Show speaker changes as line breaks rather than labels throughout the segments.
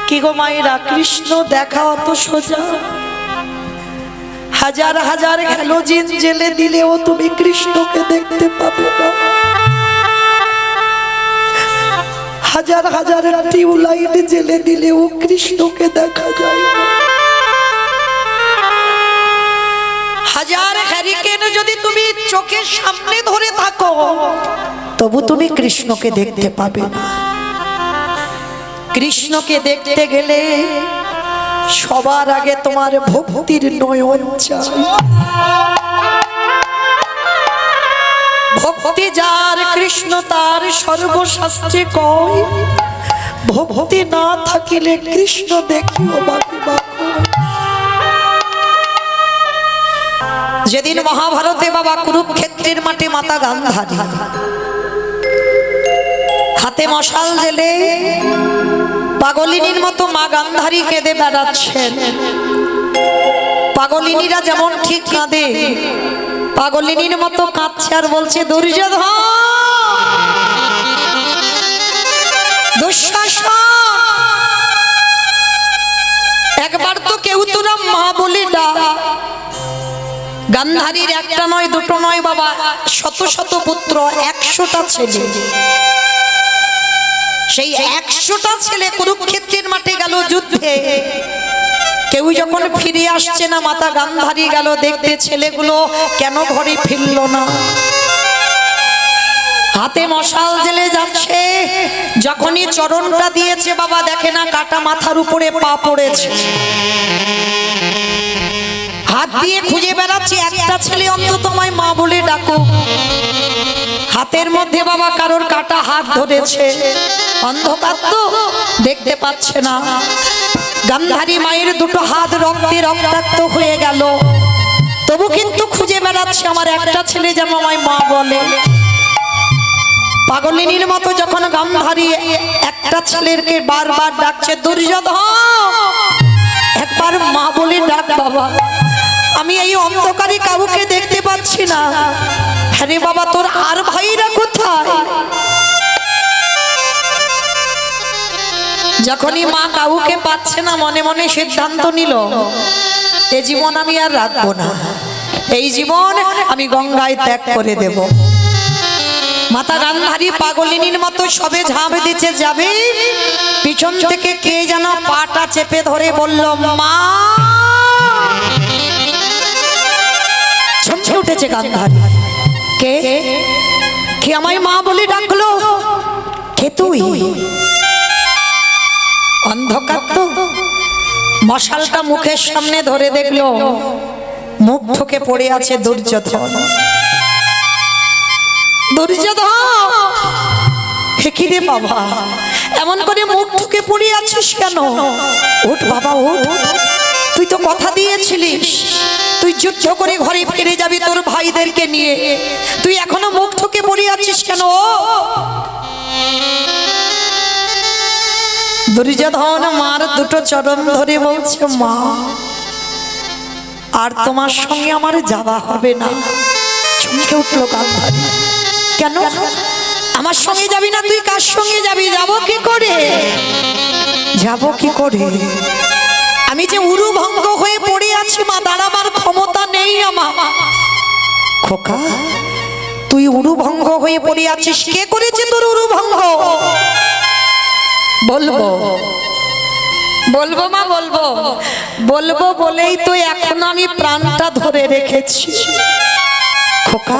কি গো মায়েরা, কৃষ্ণ দেখা অত সোজা? হাজার হাজার হ্যালোজিন জেলে দিলেও তুমি কৃষ্ণকে দেখতে পাবে না। হাজার হাজার টিউবলাইট জেলে দিলেও কৃষ্ণকে দেখা যায় না। হাজার হ্যারিকেন যদি তুমি চোখের সামনে ধরে থাকো তবু তুমি কৃষ্ণকে দেখতে পাবে না। কৃষ্ণকে দেখতে গেলে সবার আগে তোমার ভক্তির নয়ন চাই। ভক্তি যার কৃষ্ণ তার সর্বশাস্ত্রে কয়, ভক্তি না থাকিলে কৃষ্ণ দেখিও বাকি বাকি। যেদিন মহাভারতে বাবা কুরুক্ষেত্রের মাঠে মাতা গান্ধারী হাতে মশাল জেলে পাগলিনীর মতো মা গান্ধারী কেঁদে বেড়াচ্ছেন। পাগলিনীরা যেমন ঠিক কাঁদে, পাগলিনীর মতো কাঁদছে আর বলছে, দুর্যোধন, দুঃশাসন, একবার তো কেউ তোরা মা বলে ডাক। গান্ধারীর একটা নয় দুটো নয় বাবা, শত শত পুত্র, 100টা ছেলে। সেই 100টা ছেলে কুরুক্ষেত্রের মাঠে গেল যুদ্ধে। কেউ যখন ফিরে আসছে না, মাতা গান্ধারী গেল দেখতে ছেলেগুলো কেন ঘরে ফিরল না। হাতে মশাল জেলে যাচ্ছে, যখনই চরণটা দিয়েছে বাবা দেখে না কাটা মাথার উপরে পা পড়েছে। হাত দিয়ে খুঁজে বেড়াচ্ছে, একটা ছেলে অন্তত তোমায় মা বলে ডাকো। হাতের মধ্যে বাবা কারোর কাটা হাত ধরেছে, অন্ধকার তো দেখতে পাচ্ছে না। গান্ধারী মায়ের দুটো হাত রক্তে রক্তাক্ত হয়ে গেল, তবু কিন্তু খুঁজে বেড়াচ্ছে আমার একটা ছেলে যেন আমায় মা বলে। পাগলিনীর মতো যখন গান্ধারী একটা ছেলেকে বারবার ডাকছে, দুর্যোধন, একবার মা বলে ডাক বাবা, আমি এই অন্ধকারে কাউকে দেখতে পাচ্ছি না। আরে বাবা, তোর আর ভাইরা কোথায়? যখনই মা কাউকে পাচ্ছে না মনে মনে সিদ্ধান্ত নিল, এ জীবন আমি আর রাখবো না, এই জীবন আমি গঙ্গায় ত্যাগ করে দেব। মাতা গান্ধারী পাগলিনীর মতো সবে ঝাঁপ দিতে যাবে, পিছন থেকে কে যেন পাটা চেপে ধরে বলল, মা। ছমছে উঠেছে গান্ধারী, কে কে আমায় মা বলে ডাকলো? কে তুই? অন্ধকার তো, মশালটা মুখের সামনে ধরে দেখলো মুখ ঠুকে পড়ে আছে দুর্যোধন। দুর্যোধন, রে বাবা, এমন করে মুখ ঠুকে পড়ে আছিস কেন? ওঠ বাবা ওঠ, তুই তো কথা দিয়েছিলিস তুই যুদ্ধ করে ঘরে ফিরে যাবি তোর ভাইদেরকে নিয়ে, তুই এখনো মুখ ঠুকে পড়ে আছিস কেন? দুর্যোধন মার দুটো চরণ ধরে বলছে, মা, আর তোমার সঙ্গে আমার যাওয়া হবে না। চমকে উঠল গান্ধারী, কেন আমার সঙ্গে যাবি না? তুই কার সঙ্গে যাবি? যাবো কি করে? যাবো কি করে? আমি যে উরুভঙ্গ হয়ে পড়ে আছি মা, দাঁড়াবার ক্ষমতা নেই আমার। খোকা, তুই উরুভঙ্গ হয়ে পড়ে আছিস, কে করেছে তোর উরুভঙ্গ? বলবো বলবো মা, বলবো বলবো বলেই তো এখন আমি প্রাণটা ধরে রেখেছি। খোকা,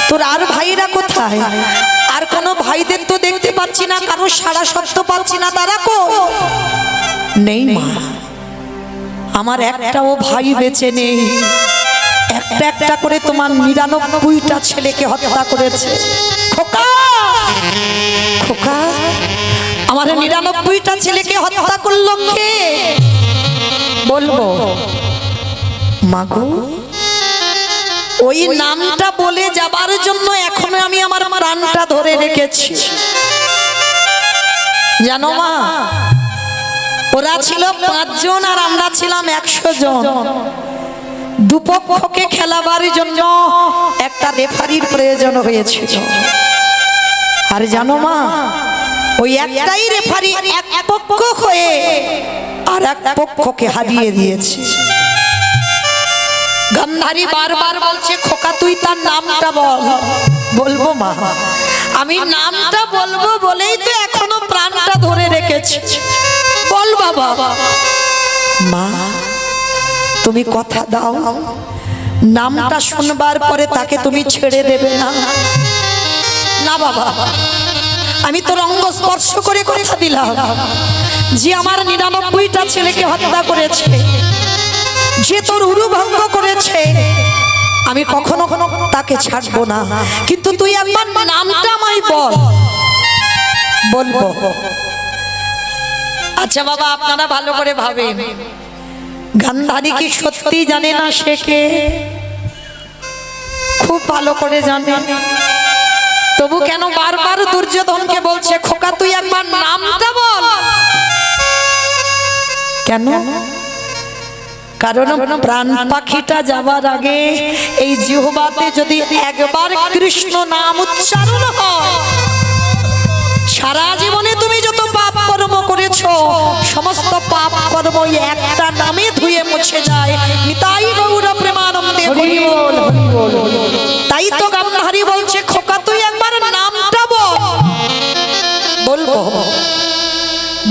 তোর আর ভাইরা কোথায়? আর কোনো ভাইদের তো দেখতে পাচ্ছি না, কারো সারা শব্দ পাচ্ছি না, তারা কো? নেই মা, আমার একটাও ভাই বেঁচে নেই। একটা একটা করে তোমার 99টা ছেলেকে হত্যা করেছে। খোকা, খোকা, আমার 99টা ছেলেকে হত্যা করলো কে? বলবো মাগো, ওই নামটা বলে যাবার জন্য এখনো আমি আমার প্রাণটা ধরে রেখেছি। জানো মা, ওরা ছিল 5 জন আর আমরা ছিলাম 100 জন। দুপক্ষকে খেলাবার জন্য একটা রেফারির প্রয়োজন হয়েছিল। আর জানো মা, ওই একটাই রেফারি এক পক্ষ হয়ে আর এক পক্ষকে হারিয়ে দিয়েছে। গান্ধারী বারবার বলছে, খোকা তুই তার নামটা বল। বলবো মা, আমি নামটা বলবো বলেই তো এখনো প্রাণটা ধরে রেখেছি। বল বাবা। মা তুমি কথা দাও, নামটা শুনবার পরে তাকে তুমি ছেড়ে দেবে না? না বাবা, আমি তোর অঙ্গ স্পর্শ করে কথা দিলাম যে আমার 99টা ছেলেকে হত্যা করেছে, যে তোর উরু ভঙ্গ করেছে, আমি কখনো তাকে ছাড়বো না। কিন্তু তুই একবার নামটা আমায় বল। বলবো। আচ্ছা বাবা, আপনারা ভালো করে ভাবেন, গান্ধারী কি সত্যি জানে না সে কে? খুব ভালো করে জানে। তবু কেন বারবার দুর্যোধনকে বলছে, খোকা তুই একবার নামটা বল? কেন? কারণ প্রাণ পাখিটা যাবার আগে এই জিহ্বাতে যদি একবার কৃষ্ণ নাম উচ্চারণ হয়, সারা জীবনে তুমি যত পাপ কর্ম করেছো সমস্ত পাপ কর্ম একটা নামে ধুয়ে মুছে যায়। নিতাই গৌর প্রেমানন্দে হরি বল, হরি বল। তাই তো গান্ধারী বলছে, খোকা তুই একবার নামটা বল। বলবো,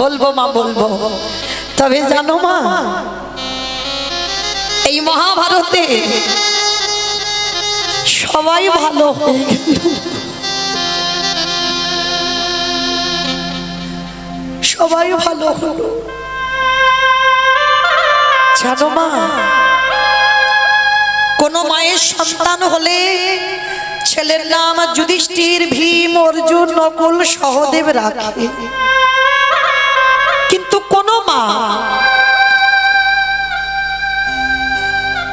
বলবো মা, বলবো। তবে জানো মা, এই মহাভারতে সবাই ভালো হয়ে গেল। সবাই ভালো হলো। জানো মা, কোন মায়ের সন্তান হলে ছেলের নাম যুধিষ্ঠির, ভীম, অর্জুন, নকুল, সহদেব রাখে। কিন্তু কোন মা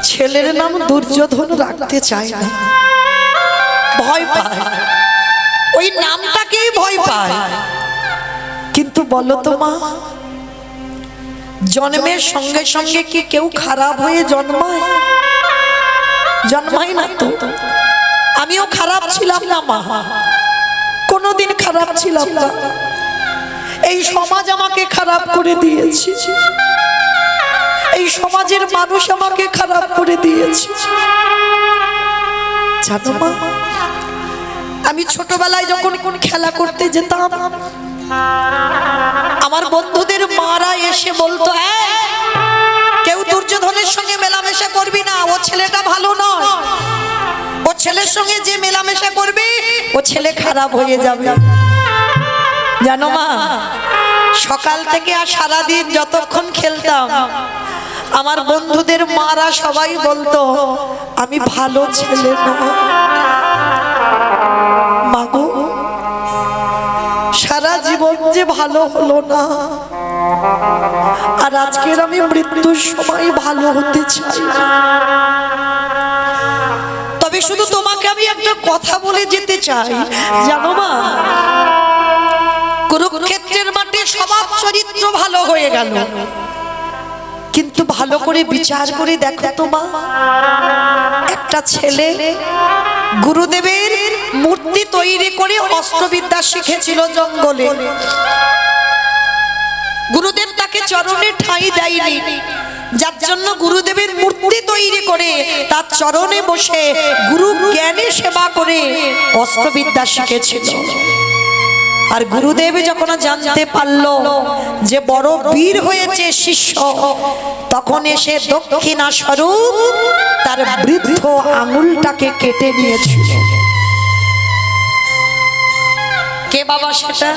ছেলের নাম দুর্যোধন রাখতে চায় না, ভয় পায়। ওই নামটাকেই ভয় পায়। কিন্তু বলো তো মা, জন্মের সঙ্গে সঙ্গে কি কেউ খারাপ হয়ে জন্মায়? জন্মায় না তো। আমিও খারাপ ছিলাম না মা, কোনোদিন খারাপ ছিলাম না। এই সমাজ আমাকে খারাপ করে দিয়েছে, এই সমাজের মানুষ আমাকে খারাপ করে দিয়েছে। জানো মা, আমি ছোটবেলায় যখন খেলা করতে যেতাম, আমার বন্ধুদের মারা এসে বলতো, কেউ দুর্যোধনের সঙ্গে মেলামেশা করবি না, ও ছেলেটা ভালো নয়, ও ছেলের সঙ্গে যে মেলামেশা করবি ও ছেলে খারাপ হয়ে যাবে। জানো মা, সকাল থেকে আর সারাদিন যতক্ষণ খেলতাম, আমার বন্ধুদের মারা সবাই বলতো আমি ভালো ছেলে নয়। মাগো, সারা জীবন যে ভালো হলো না, আর আজকের আমি মৃত্যুর সময় ভালো হতে চাই। তবে শুধু তোমাকে আমি একটা কথা বলে যেতে চাই, জানো মা, কুরুক্ষেত্রের মাঠে সবার চরিত্র ভালো হয়ে গেল, কিন্তু ভালো করে বিচার করে দেখো তো মা, একটা ছেলে গুরুদেবের মূর্তি তৈরি করে অস্ত্রবিদ্যা শিখেছিল জঙ্গলে। গুরুদেব তাকে চরণে ঠাঁই দেয়নি, যার জন্য গুরুদেবের মূর্তি তৈরি করে তার চরণে বসে গুরু জ্ঞানে সেবা করে অস্ত্রবিদ্যা শিখেছিল। আর গুরুদেব যখন জানতে পারলো যে বড় বীর হয়েছে শিষ্য, তখন এসে দক্ষিণা স্বরূপ তার বৃদ্ধ আঙুলটাকে কেটে নিয়েছিল। কে বাবা সেটা?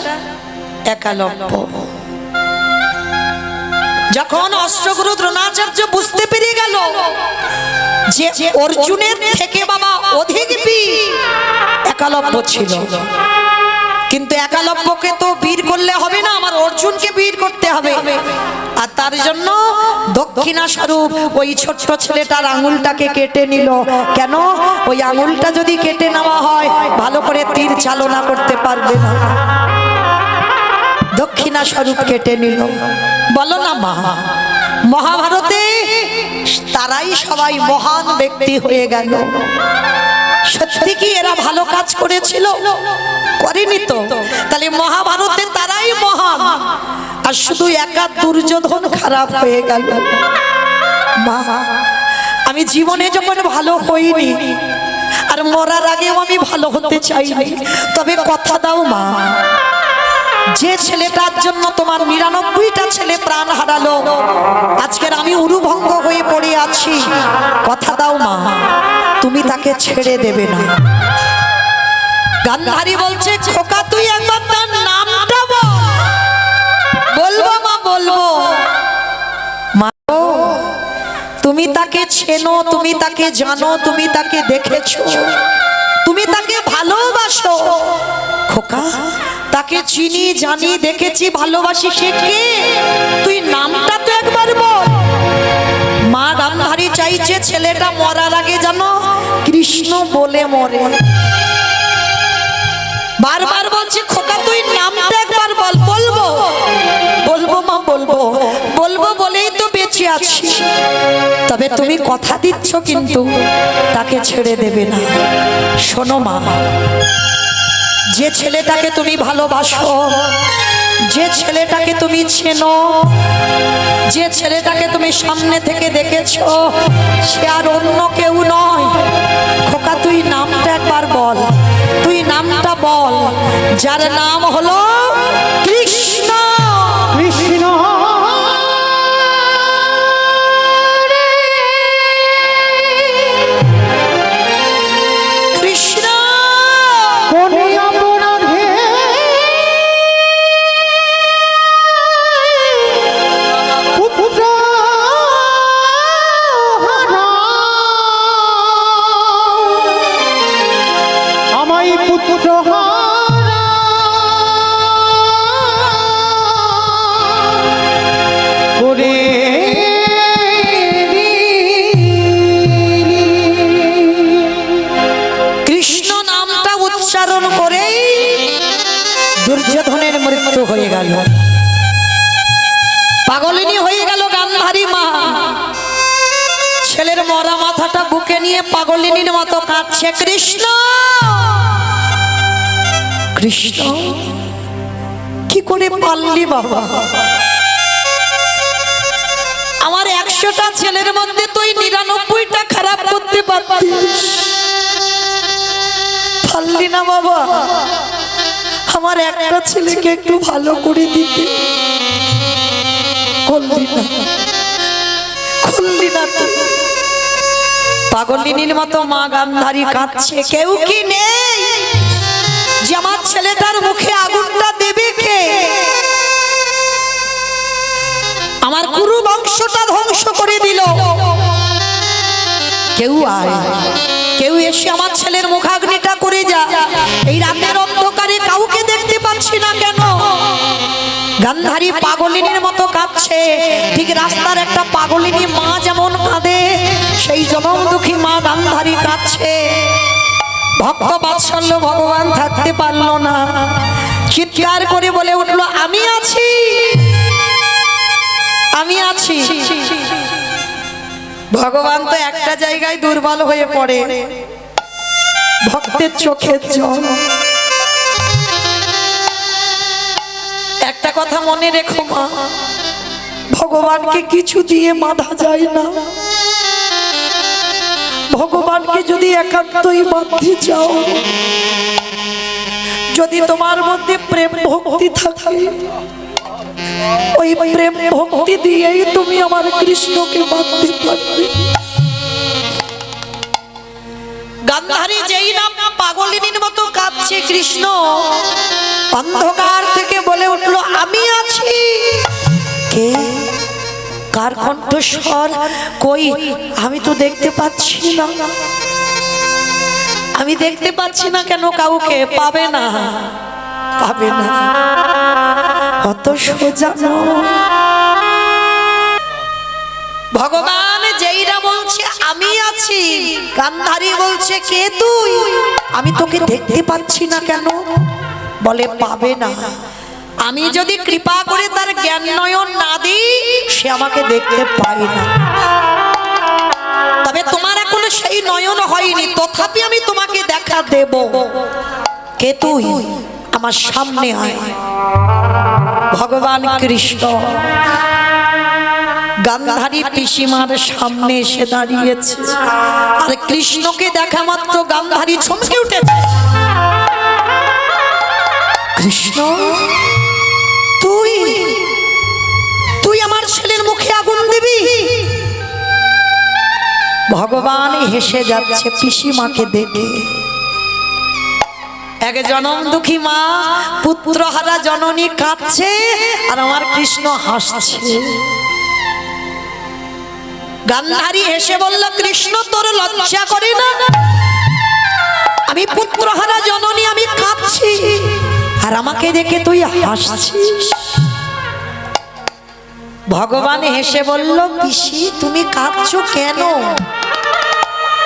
একালব্য। যখন অষ্টগুরু দ্রোণাচার্য বুঝতে পেরে গেল যে অর্জুনের থেকে বাবা অধিক বীর একালব্য ছিল, কিন্তু একালব্যকে তো বীর করলে হবে না, আমার অর্জুনকে বীর করতে হবে। আর তার জন্য দক্ষিণা স্বরূপ ওই ছোট্ট ছেলেটার আঙুলটাকে কেটে নিল। কেন? ওই আঙুলটা যদি কেটে নেওয়া হয় ভালো করে তীর চালনা করতে পারবে না। দক্ষিণা স্বরূপ কেটে নিল। বলো না মা, মহাভারতে তারাই সবাই মহান ব্যক্তি হয়ে গেল। সত্যি কি এরা ভালো কাজ করেছিল? করেনি তো। তাহলে মহাভারতে তারাই মহান। আর শুধু একা দুর্যোধন খারাপ হয়ে গেল। মা, আমি জীবনে যখন ভালো হইনি আর মরার আগেও আমি ভালো হতে চাইনি, তবে কথা দাও মা, যে ছেলেটার জন্য তোমার ৯৯টা ছেলে প্রাণ হারালো, আজকের আমি উরুভঙ্গ হয়ে পড়ে আছি, কথা দাও মা তুমি তাকে ছেড়ে দেবে না। গান্ধারী বলছে, খোকা তুই একবার তার নামটা বল। বলবো মা, বলবো। মা, তুমি তাকে চেনো, তুমি তাকে জানো, তুমি তাকে দেখেছো, তুমি তাকে ভালোবাসো। খোকা, তাকে চিনি, জানি, দেখেছি, ভালোবাসি, সে কে? তুই নামটা তো একবার বল। মা গান্ধারী চাইছে ছেলেটা মরার আগে যেন কৃষ্ণ বলে মরে। বারবার বলছি, খোকা তুই নামটা একবার বল। বলবো, বলবো মা, বলবো, বলবো বলেই তো বেঁচে আছি। তবে তুমি কথা দিচ্ছ কিন্তু তাকে ছেড়ে দেবে না। শোনো মা, যে ছেলেটাকে তুমি ভালোবাসো, যে ছেলেটাকে তুমি চেনো, যে ছেলেটাকে তুমি সামনে থেকে দেখেছো, সে আর অন্য কেউ নয়। খোকা তুই নামটা একবার বল, তুই নামটা বল, যার নাম হলো কৃষ্ণ। কৃষ্ণ কৃষ্ণ দুর্যোধনের মৃত্যু হয়ে গেল। পাগলিনী হয়ে গেল গান্ধারী মা। ছেলের মরা মাথাটা বুকে নিয়ে পাগলিনীর মতো কাঁদছে, কৃষ্ণ কৃষ্ণ। কি করে পারলি বাবা? আমার ১০০টা ছেলের মধ্যে তুই ৯৯টা খারাপ করতে পারতিস, পারলি না বাবা। আমার একটা ছেলেকে একটু ভালো করে দিতে, করলি না, করলি না। পাগলিনীর মতো মা গান্ধারী কাঁদছে। কেউ কি নেই যে আমার ছেলেটার মুখে আগুনটা দেবে? কে? আমার কুরু বংশটা ধ্বংস করে দিল। কেউ আয়, কেউ এসে আমার ছেলের মুখাগ্নিটা করে যা। এই রাতের অন্ধকারে কাউকে দেখতে পাচ্ছি না কেন? গান্ধারী পাগলিনীর মতো কাঁদছে। ঠিক রাস্তার একটা পাগলিনী মা যেমন কাঁদে, সেই জনম দুঃখী মা গান্ধারী কাঁদছে। ভক্ত বাৎসল্য ভগবান থাকতে পারলো না, চিৎকার করে বলে উঠলো, আমি আছি, আমি আছি। ভগবান তো একটা জায়গায় দুর্বল হয়ে পড়ে, ভক্তের চোখের জল। একটা কথা মনে রেখো মা, ভগবানকে কিছু দিয়ে বাঁধা যায় না। ভগবানকে যদি একান্তই বাঁধতে চাও, যদি তোমার মধ্যে প্রেম ভক্তি থাকে, ওই প্রেম ভক্তি দিয়েই তুমি আমার কৃষ্ণকে বাঁধতে পারবে। গান্ধারী যেই নাম পাগলিনীর মতো কাঁদছে কৃষ্ণ, অন্ধকার থেকে বলে উঠলো, আমি আছি। কে? কার কণ্ঠস্বর? কই? আমি তো দেখতে পাচ্ছি না, আমি দেখতে পাচ্ছি না কেন কাউকে? পাবে না, পাবে না, অত সোজা নয়। ভগবান যেইরা বলছে আমি আছি, গান্ধারী বলছে কে তুই? আমি তোকে দেখতে পাচ্ছি না কেন? বলে পাবে না। আমি যদি কৃপা করে তার জ্ঞান নয়ন না দিই, সে আমাকে দেখতে পায় না। তবে তোমার এখনো সেই নয়ন হয়নি, তথাপি আমি তোমাকে দেখা দেব। কে তুই? আমার সামনে আয়। ভগবান কৃষ্ণ গান্ধারী পিসিমার সামনে এসে দাঁড়িয়েছে, আর কৃষ্ণকে দেখা মাত্র গান্ধারী চমকে উঠেছে। কৃষ্ণ, তুই তুই আমার ছেলের মুখে আগুন দিবি? ভগবান হেসে যাচ্ছে পিসিমাকে দেখে। এক জনম দুঃখী মা পুত্রহারা জননী কাঁদছে, আর আমার কৃষ্ণ হাসছে। গান্ধারী হেসে বলল, কৃষ্ণ তোর লজ্জা করে না? আমি পুত্রহারা জননী, আমি কাঁদছি, আর আমাকে দেখে তুই হাসছিস। ভগবান হেসে বলল, পিসি তুমি কাঁদছো কেন?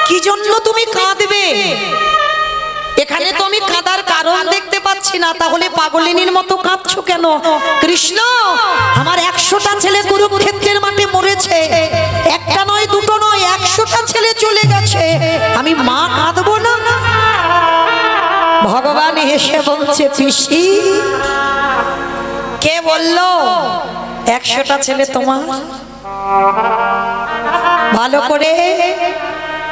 কি জন্য তুমি কাঁদবে? এখানে তো আমি কাঁদার কারণ দেখতে পাচ্ছি না, তাহলে পাগলিনীর মতো কাঁদছো কেন? কৃষ্ণ, আমার 100টা ছেলে কুরুক্ষেত্রের মাঠে মরেছে, একটা নয় দুটো নয় 100টা ছেলে চলে গেছে, আমি মা কাঁদবো না? ভগবান হেসে বলছে, পিসি কে বললো 100টা ছেলে তোমার? ভালো করে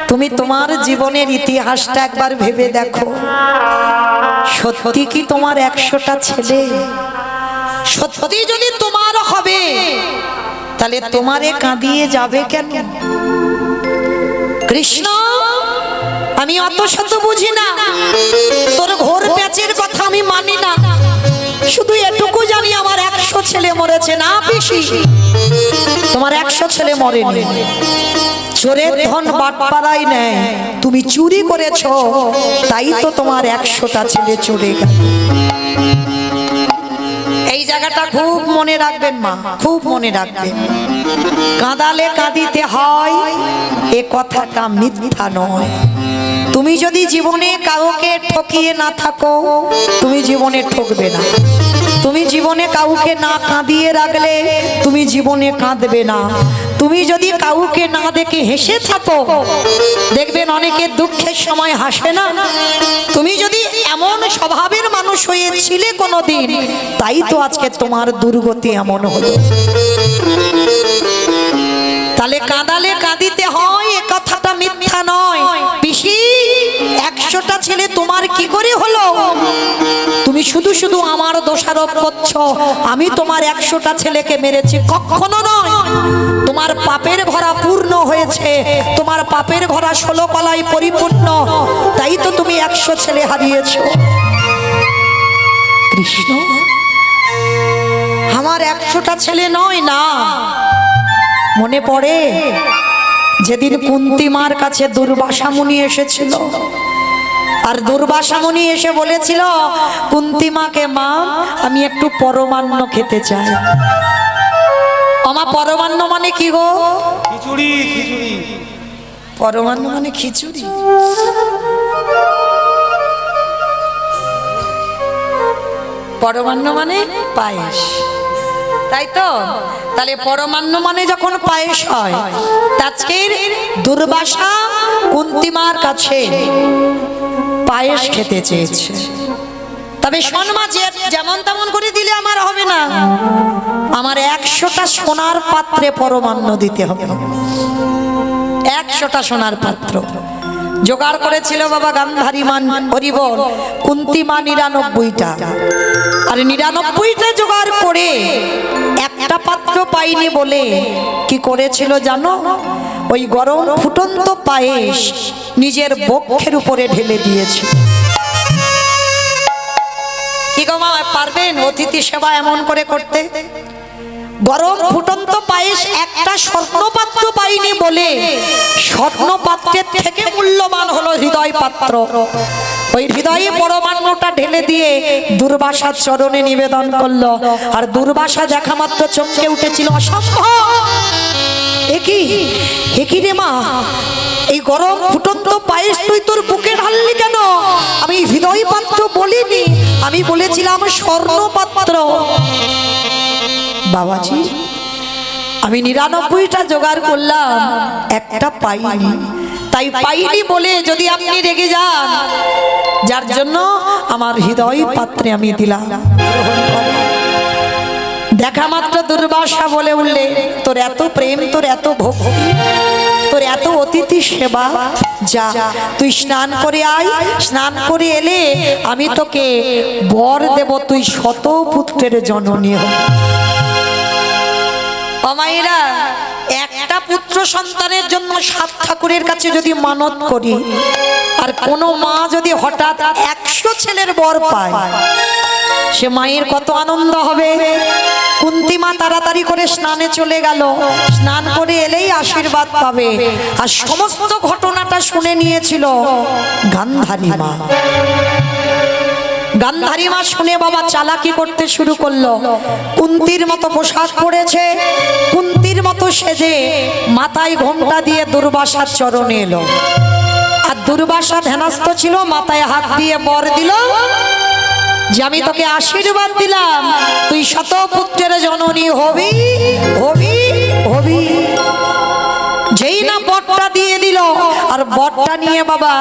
তুমি তোমার জীবনের ইতিহাসটা একবার ভেবে দেখো। সত্যি কি তোমার 100টা ছেলে? সত্যি যদি তোমার হবে, তাহলে তোমারে কাঁদিয়ে যাবে কেন? কৃষ্ণ, আমি অত শত বুঝি না, তোর ঘোর প্যাচের কথা আমি মানি না, শুধু এটুকু জানি আমার 100 ছেলে মরেছে। না পিসি, তোমার 100 ছেলে মরেনি। চোরের ধন বাটপাড়াই নেয়, তুমি চুরি করেছো, তাই তো তোমার 100টা ছেলে চলে গেল। এই জায়গাটা খুব মনে রাখবেন মা, খুব মনে রাখবেন। কাঁদালে কাঁদিতে হয়, এ কথাটা মিথ্যা নয়। তুমি যদি জীবনে কাউকে ঠকিয়ে না থাকো, তুমি জীবনে ঠকবে না। তুমি জীবনে কাউকে না কাঁদিয়ে রাখলে, তুমি জীবনে কাঁদবে না। তুমি যদি কাউকে না দেখে হেসে থাকো, দেখবেন অনেকে দুঃখের সময় হাসে না। তুমি যদি এমন স্বভাবের মানুষ হয়েছিলে কোনোদিন, তাই তো আজকে তোমার দুর্গতি এমন হলো। তাহলে কাঁদালে কাঁদিতে হয়, এ কথাটা মিথ্যা নয়। পিসি, 100টা ছেলে তোমার কি করে হলো? তুমি শুধু শুধু আমার দোষারোপ করছো, আমি তোমার 100টা ছেলেকে মেরেছি, কখনো নয়। তোমার পাপের ঘোড়া পূর্ণ হয়েছে, তোমার পাপের ঘোড়া 16 কলায় পরিপূর্ণ, তাই তো তুমি 100 ছেলে হারিয়েছো। কৃষ্ণ, আমার 100টা ছেলে নয় না। মনে পড়ে যেদিন কুন্তী মার কাছে দুর্বাসা মুনি এসেছিল, আর দুর্বাসা মুনি এসে বলেছিল কুন্তী মাকে, মা আমি একটু পরমান্ন খেতে চাই। আমা পরমান্ন মানে কি গো? খিচুড়ি। খিচুড়ি পরমান্ন মানে খিচুড়ি। পরমান্ন মানে পায়েস, তাই তো? তাহলে পরমান্ন মানে যখন পায়েস হয়, আজকের দুর্বাসা কুন্তী মার কাছে পায়েস খেতে চেয়েছে। তবে শোন মা, যেমন তেমন করে দিলে আমার হবে না, আমার 100টা সোনার পাত্রে পরমান্ন দিতে হবে। 100টা সোনার পাত্র জোগাড় করেছিল বাবা গান্ধারী মান হরিবল, কুন্তী মা 99টা, আর 99টা জোগাড় করে একটা পাত্র পাইনি বলে কি করেছিল জানো? ওই গরম ফুটন্ত পায়েস নিজের বক্ষের উপরে ঢেলে দিয়েছে। কি গো মা, পারবেন অতিথি সেবা এমন করে করতে? গরম ফুটন্ত পায়েস একটা স্বর্ণপাত্র পাইনি বলে স্বর্ণপাত্রের থেকে মূল্যবান হলো হৃদয় পাত্র। ওই হৃদয়ে পরমান্নটা ঢেলে দিয়ে দুর্বাসার চরণে নিবেদন করলো, আর দুর্বাসা দেখা মাত্র চমকে উঠেছিল, অসম্ভব! একই রে মা, এই গরম ফুটন্ত পায়েস তুই তোর বুকে ঢাললি কেন? আমি হৃদয় পাত্র বলিনি, আমি বলেছিলাম স্বর্ণপাত্র। বাবাজি, আমি 99টা জোগাড় করলাম, একটা পাইনি। তাই পাইনি বলে যদি আপনি রেগে যান, যার জন্য আমার হৃদয় পাত্রে আমি দিলাম, দেখা মাত্র দুর্বাসা বলে উঠলে, তোর এত প্রেম, তোর এত ভক্তি, তোর এত অতিথি সেবা, যা তুই স্নান করে আয়। স্নান করে এলে আমি তোকে বর দেব, তুই শত পুত্রের জননী হবি। ও মায়েরা, একটা পুত্র সন্তানের জন্য 7 ঠাকুরের কাছে যদি মানত করি, আর কোনো মা যদি হঠাৎ 100 ছেলের বর পায়, সে মায়ের কত আনন্দ হবে। কুন্তী মা তাড়াতাড়ি করে স্নানে চলে গেল, স্নান করে এলেই আশীর্বাদ পাবে। আর সমস্ত ঘটনাটা শুনে নিয়েছিল গান্ধারী মা। গান্ধারী মা শুনে বাবা চালাকি করতে শুরু করলো। কুন্তির মতো পোশাক পরেছে, কুন্তির মতো সেজে মাথায় ঘোমটা দিয়ে দুর্বাসার চরণে এলো। আর দুর্বাসা ধ্যানস্থ ছিল, মাথায় হাত দিয়ে বর দিল যে আমি তোকে আশীর্বাদ দিলাম, তুই শত পুত্রের জননী হবি হবি হবি। যেই না বরটা দিয়ে দিল, আর বরটা নিয়ে বাবা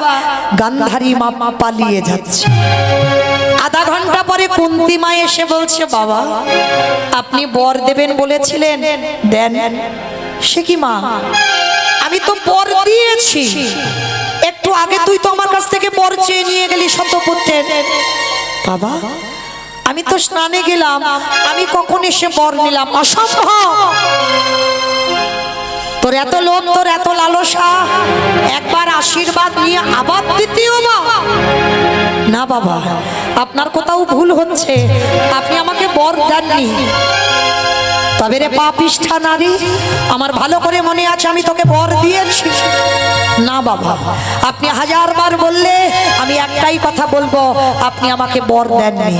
গান্ধারী মা পালিয়ে যাচ্ছে। আধা ঘন্টা পরে কুন্তী মা এসে বলছে, বাবা আপনি বর দেবেন বলেছিলেন, দেন। সে কি মা, আমি তো বর দিয়েছি, একটু আগে তুই তো আমার কাছ থেকে বর চেয়ে নিয়ে গেলি শতপুত্রের। বাবা আমি তো স্নানে গেলাম, আমি কখন এসে বর নিলাম? অসম্ভব, তোর এত লোভ, তোর এত লালসা, একবার আশীর্বাদ নিয়ে আবার দ্বিতীয় না। বাবা আপনার কোথাও ভুল হচ্ছে, আপনি আমাকে বর দেননি। তবে রে পাপিষ্ঠা নারী, আমার ভালো করে মনে আছে আমি তোকে বর দিয়েছি। না বাবা, আপনি 1000 বার বললে আমি একটাই কথা বলবো, আপনি আমাকে বর দেননি।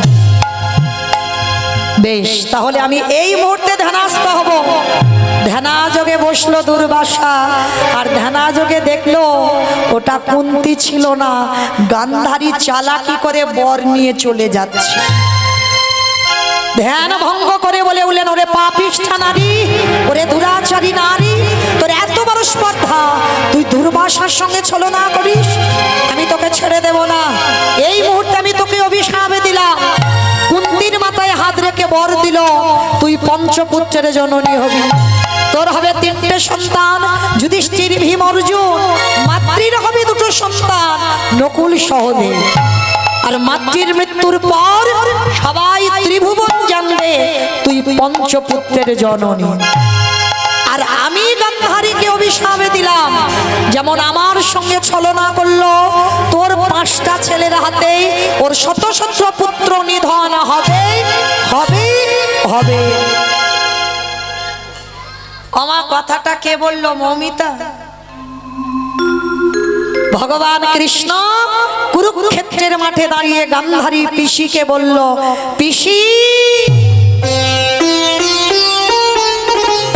বেশ, তাহলে আমি এই মুহূর্তে ধ্যানস্থ হব। ধ্যানাযোগে বসলো দুর্বাসা, আর ধ্যানাযোগে দেখলো ওটা কুন্তী ছিল না, গান্ধারী চালাকি করে বর নিয়ে চলে যাচ্ছে। ধ্যান ভঙ্গ করে বলে উঠলেন, ওরে পাপিষ্ঠা নারী, ওরে দুরাচারী নারী, তোর এত বড় স্পর্ধা, তুই দুর্বাসার সঙ্গে ছলনা করিস, আমি তোকে ছেড়ে দেব না। এই মুহূর্তে আমি তোকে অভিশাপ দিলাম। কুন্তীর মাথায় হাত রেখে বর দিল, তুই পঞ্চপুত্রের জননী হবি। তোর হবে 3টে সন্তান, যুধিষ্ঠির, ভীম, অর্জুন। মাতৃর হবে 2টো সন্তান, নকুল, সহদেব। আর মাতৃর মৃত্যুর পর সবাই ত্রিভুবন জানবে তুই পঞ্চপুত্রের জননী। আর আমি গান্ধারীকে অভিশাপ দিলাম, যেমন আমার সঙ্গে ছলনা করলো, তোর 5টা ছেলের হাতে ওর শত শত পুত্র নিধন হবে হবে হবে। আমার কথাটা কে বলল? মৌমিতা। ভগবান কৃষ্ণ কুরুক্ষেত্রের মাঠে দাঁড়িয়ে গান্ধারী পিসিকে বলল, পিসি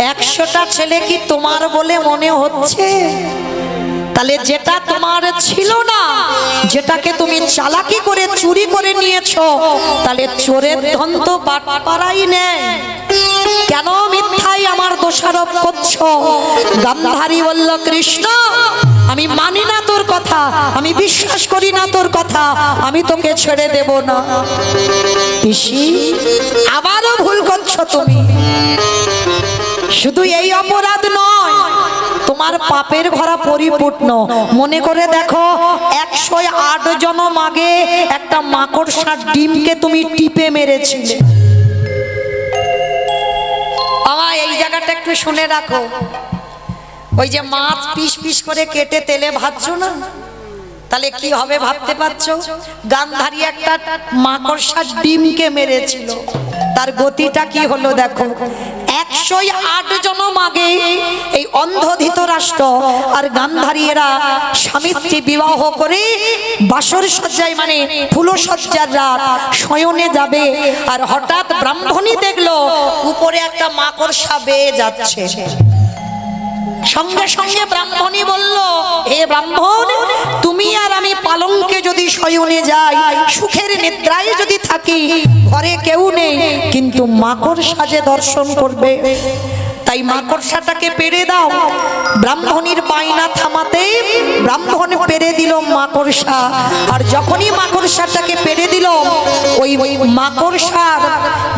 100টা ছেলে কি তোমার বলে মনে হচ্ছে? তাহলে যেটা তোমার ছিল না, যেটাকে তুমি চালাকি করে চুরি করে নিয়েছো, তাহলে চোরের ধন তো বাটপাড়াই নেই, কেন মিথ্যাই আমার দোষারোপ করছো? গান্ধারী বলল, কৃষ্ণ আমি মানি না তোর কথা, আমি বিশ্বাস করি না তোর কথা, আমি তোকে ছেড়ে দেব না। পিসি আবারও ভুল করছো তুমি। শুধু এই অপরাধ নয়, তোমার পাপের ঘরা পরিপূর্ণ। মনে করে দেখো, 108 জনম আগে একটা মাকড়সার ডিমকে তুমি টিপে মেরেছিলে। আমার এই জায়গাটা একটু শুনে রাখো। ওই যে মাছ পিস পিস করে কেটে তেলে ভাজছো না, তাহলে কি হবে ভাবতে পারছো? গান্ধারী একটা মাকড়সার ডিমকে মেরেছিল, তার গতিটা কি হলো দেখো। 108 জনম আগে এই অন্ধ ধৃতরাষ্ট্র আর গান্ধারী এরা স্বামী স্ত্রী বিবাহ করে বাসর সজ্জায়, মানে ফুলসজ্জার রাত, শয়নে যাবে। আর হঠাৎ ব্রাহ্মণী দেখলো উপরে একটা মাকড়সা বেয়ে যাচ্ছে। সঙ্গে সঙ্গে ব্রাহ্মণী বলল, হে ব্রাহ্মণ, তুমি আর আমি পালঙ্কে যদি শয়নে যাই, সুখের নিদ্রায় যদি থাকি, ঘরে কেউ নেই, কিন্তু মাকড় সাজে দর্শন করবে। তাই তাই মাকড়সাটাকে পেরে দাও। ব্রাহ্মণীর বাইনা থামাতে ব্রাহ্মণ পেরে দিল মাকড়সা। আর যখনই মাকড়সাটাকে পেরে দিল, ওই মাকড়সার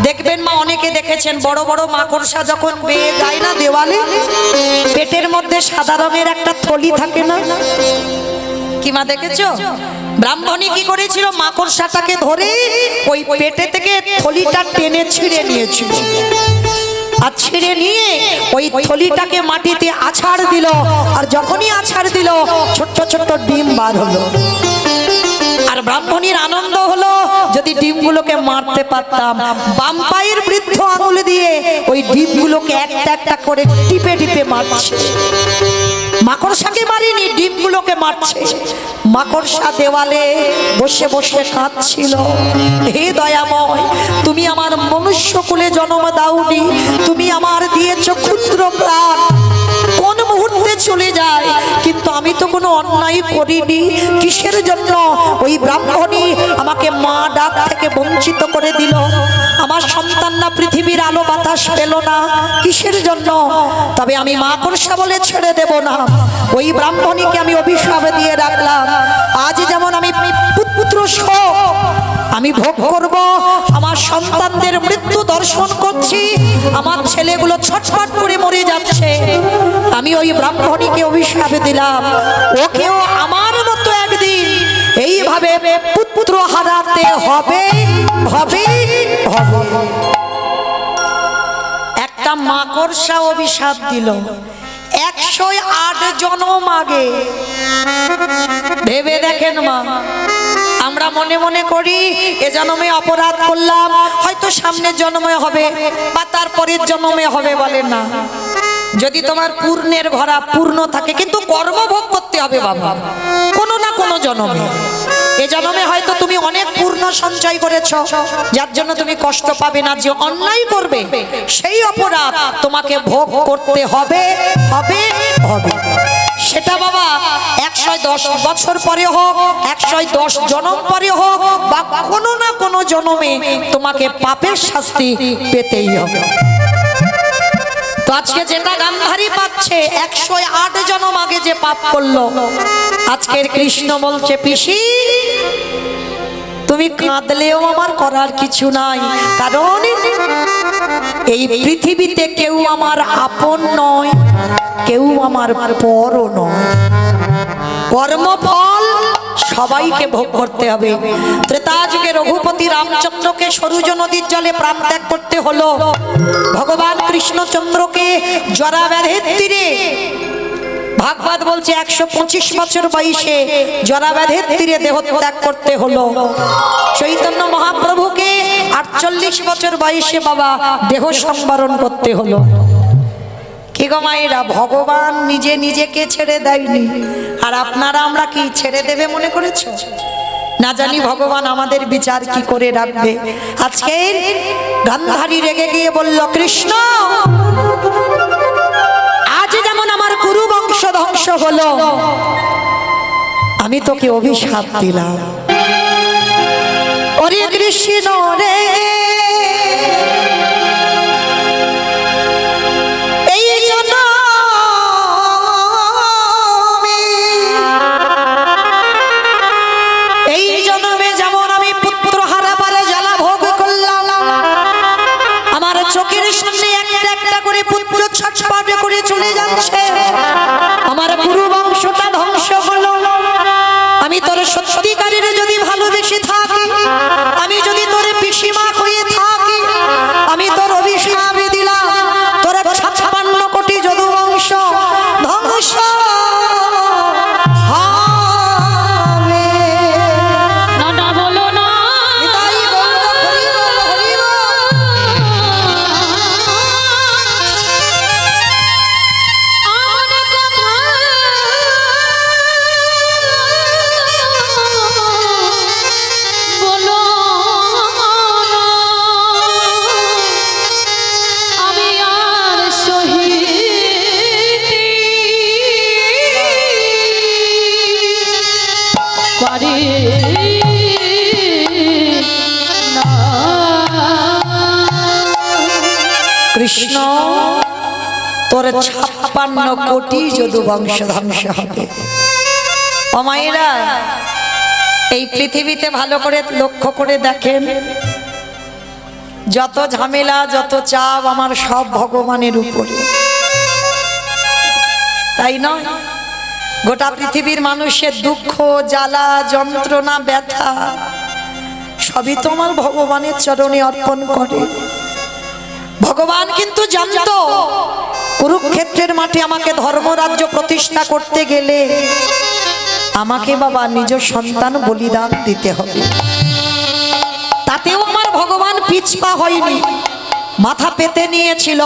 দেখবেন মা, অনেকে দেখেছেন বড় বড় মাকড়সা যখন বেয়ে যায় না দেওয়ালে, পেটের মধ্যে সাদা রঙের একটা থলি থাকে না, কি মা দেখেছো? ব্রাহ্মণী কি করেছিল, মাকড়সাটাকে ধরে ওই পেটে থেকে থলিটা টেনে ছিঁড়ে নিয়েছিল। আর ছিঁড়ে নিয়ে ওই থলিটাকে মাটিতে আছাড় দিল। আর যখনই আছাড় দিল, ছোট্ট ছোট্ট ডিম বার হলো। আর ব্রাহ্মণীর আনন্দ হলো, যদি ডিমগুলোকে মারতে পারতাম। বাম পায়ের বৃদ্ধ আঙুল দিয়ে ওই ডিমগুলোকে একটা একটা করে টিপে টিপে মারছে। মাকড়সাকে মারিনি, ডিমগুলোকে মারছে। মাকড়সা দেওয়ালে বসে বসে কাঁদছিল, হে দয়াময়, তুমি আমার মনুষ্য কুলে জন্ম দাওনি, তুমি আমার দিয়েছো ক্ষুদ্র প্রাণ, কোন মুহূর্তে চলে যায়। কিন্তু আমি তো কোনো অন্যায় করিনি, কিসের জন্য ওই ব্রাহ্মণী আমাকে মা ডাক থেকে বঞ্চিত করে দিল? আমার সন্তানরা পৃথিবীর আলো বাতাস পেল না, কিসের জন্য? তবে আমি মাকড়সা বলে ছেড়ে দেব না। ওই ব্রাহ্মণীকে আমি অভিশাপ দিয়ে রাখলাম, আজ যেমন আমি পুত্র শোক আমি ভোগ করব, আমার সন্তানদের মৃত্যু দর্শন করছি, আমার ছেলেগুলো ছটফট করে মরে যাচ্ছে, আমি ওই ব্রাহ্মণীকে অভিশাপ দিলাম, ওকেও আমার মতো একদিন এইভাবে পুত্র হারাতে হবে হবে হবে। একটা মাকড়সা অভিশাপ দিল 108 জনম আগে। ভেবে দেখেন মা, আমরা মনে মনে করি এ জন্মে অপরাধ করলাম, হয়তো সামনের জন্মে হবে বা তারপরের জন্মে হবে, বলে না। যদি তোমার পূর্ণের ভরা পূর্ণ থাকে, কিন্তু কর্মভোগ করতে হবে বাবা, কোনো না কোনো জন্মে। এ জন্মে হয়তো তুমি অনেক পূর্ণ সঞ্চয় করেছো, যার জন্য তুমি কষ্ট পাবে না। যে অন্যায় করবে সেই অপরাধ তোমাকে ভোগ করতে হবে হবে হবে। সেটা বাবা 110 বছর পরে হোক, 110 জন্ম পরে হোক, বা কোনো না কোনো জন্মে তোমাকে পাপের শাস্তি পেতেই হবে। তো আজকে যেটা গান্ধারী পাচ্ছে 108 জন্ম আগে যে পাপ করলো, আজকের কৃষ্ণ বলছে, পিসি তুমি কাঁদলেও আমার করার কিছু নাই, কারণ এই পৃথিবীতে কেউ আমার আপন নয়, কেউ আমার পরও নয়। কর্মফল সবাইকে ভোগ করতে হবে। ত্রেতা যুগে রঘুপতি রামচন্দ্রকে সরুজ নদীর জলে প্রাণ ত্যাগ করতে হলো। ভগবান কৃষ্ণচন্দ্রকে জরা ব্যাধির তীরে, ভাগবত বলছে 125 বছর বয়সে জরা ব্যাধির তীরে দেহ ত্যাগ করতে হলো। চৈতন্য মহাপ্রভুকে 48 বছর বয়সে বাবা দেহ সংবরণ করতে হলো। কি গো মায়েরা, ভগবান নিজে নিজেকে ছেড়ে দেয়নি, আর আপনারা আমরা কি ছেড়ে দেবে মনে করেছো? না জানি ভগবান আমাদের বিচার কি করে রাখবে। আজকে গান্ধারী রেগে গিয়ে বলল, কৃষ্ণ আজ যেমন আমার কুরু বংশ ধ্বংস হলো, আমি তোকে অভিশাপ দিলাম। ওরে কৃষ্ণ রে, চলে যাচ্ছে, আমার পুরো বংশটা ধ্বংস হলো। আমি তোর সত্যিকারের যদি ভালোবেসে থাকি, আমি যদি তোর পিসিমা হয়ে থাকি, আমি তোর অভিশাপ দিলাম, তোর 56 কোটি যদু বংশ ধ্বংস হবে। না না বলো না, কৃষ্ণ তোর 56 কোটি যদু বংশ ধ্বংস হবে। ও মায়েরা, এই পৃথিবীতে ভালো করে লক্ষ্য করে দেখেন, যত ঝামেলা যত চাপ আমার সব ভগবানের উপরে, তাই নয়? গোটা পৃথিবীর মানুষের দুঃখ জ্বালা যন্ত্রণা ব্যথা সবই তো আমার ভগবানের চরণে অর্পণ করে। ভগবান কিন্তু জানতো কুরুক্ষেত্রের মাঠে আমাকে ধর্মরাজ্য প্রতিষ্ঠা করতে গেলে আমাকে বাবা নিজ সন্তান বলিদান দিতে হবে। তাতেও আমার ভগবান পিছপা হয়নি, মাথা পেতে নিয়েছিল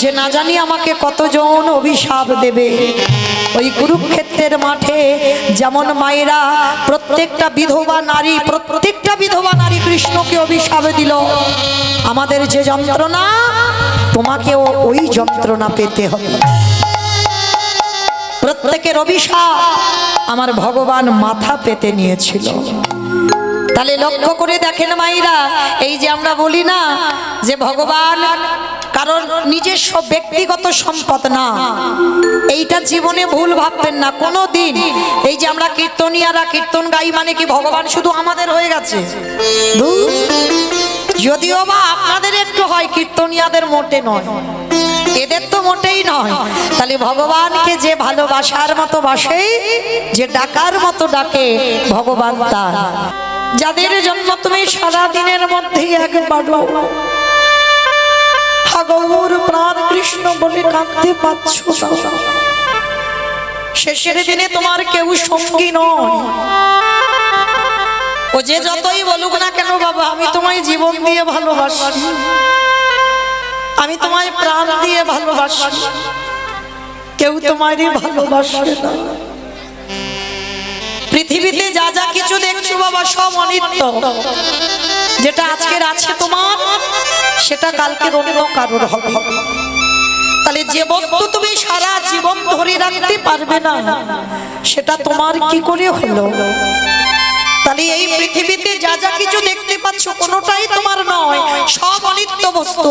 যে না জানি আমাকে কতজন অভিশাপ দেবে। ওই কুরুক্ষেত্রের মাঠে যেমন মায়েরা প্রত্যেকটা বিধবা নারী কৃষ্ণকে অভিশাপ দিল, আমাদের যে যন্ত্রণা তোমাকেও ওই যন্ত্রণা পেতে হবে। প্রত্যেকের অভিশাপ আমার ভগবান মাথা পেতে নিয়েছিল। তাহলে লক্ষ্য করে দেখেন মায়েরা, এই যে আমরা বলি না যে ভগবান কারণ নিজস্ব ব্যক্তিগত সম্পদ না, এইটা জীবনে ভুল ভাববেন না কোনো দিন। এই যে আমরা কীর্তনিয়ারা কীর্তন গাই মানে কি ভগবান শুধু আমাদের হয়ে গেছে? যদিও বা আপনাদের একটু হয়, কীর্তনিয়াদের মোটে নয়, এদের তো মোটেই নয়। তাহলে ভগবানকে যে ভালোবাসার মতো বাসে, যে ডাকার মতো ডাকে, ভগবান তার। যাদের জন্য তুমি সারা দিনের মধ্যে একবারও গৌর প্রাণ কৃষ্ণ বলে কাঁদতে পাচ্ছ না, শেষের দিনে তোমার কেউ সঙ্গী নয়। ও যে যতই বলুক না কেন বাবা, আমি তোমায় জীবন দিয়ে ভালোবাসি, আমি তোমায় প্রাণ দিয়ে ভালোবাসি, কেউ তোমারই ভালোবাসে না। পৃথিবীতে যা যা কিছু দেখছো বাবা সব অনিত্য। যেটা আজকের আছে তোমার, সেটা কালকে অন্য কারোর হবে। তাহলে যে বস্তু তুমি সারা জীবন ধরে রাখতে পারবে না, সেটা তোমার কি করে হলো? তাহলে এই পৃথিবীতে যা যা কিছু দেখতে পাচ্ছ কোনোটাই তোমার নয়, সব অনিত্য বস্তু।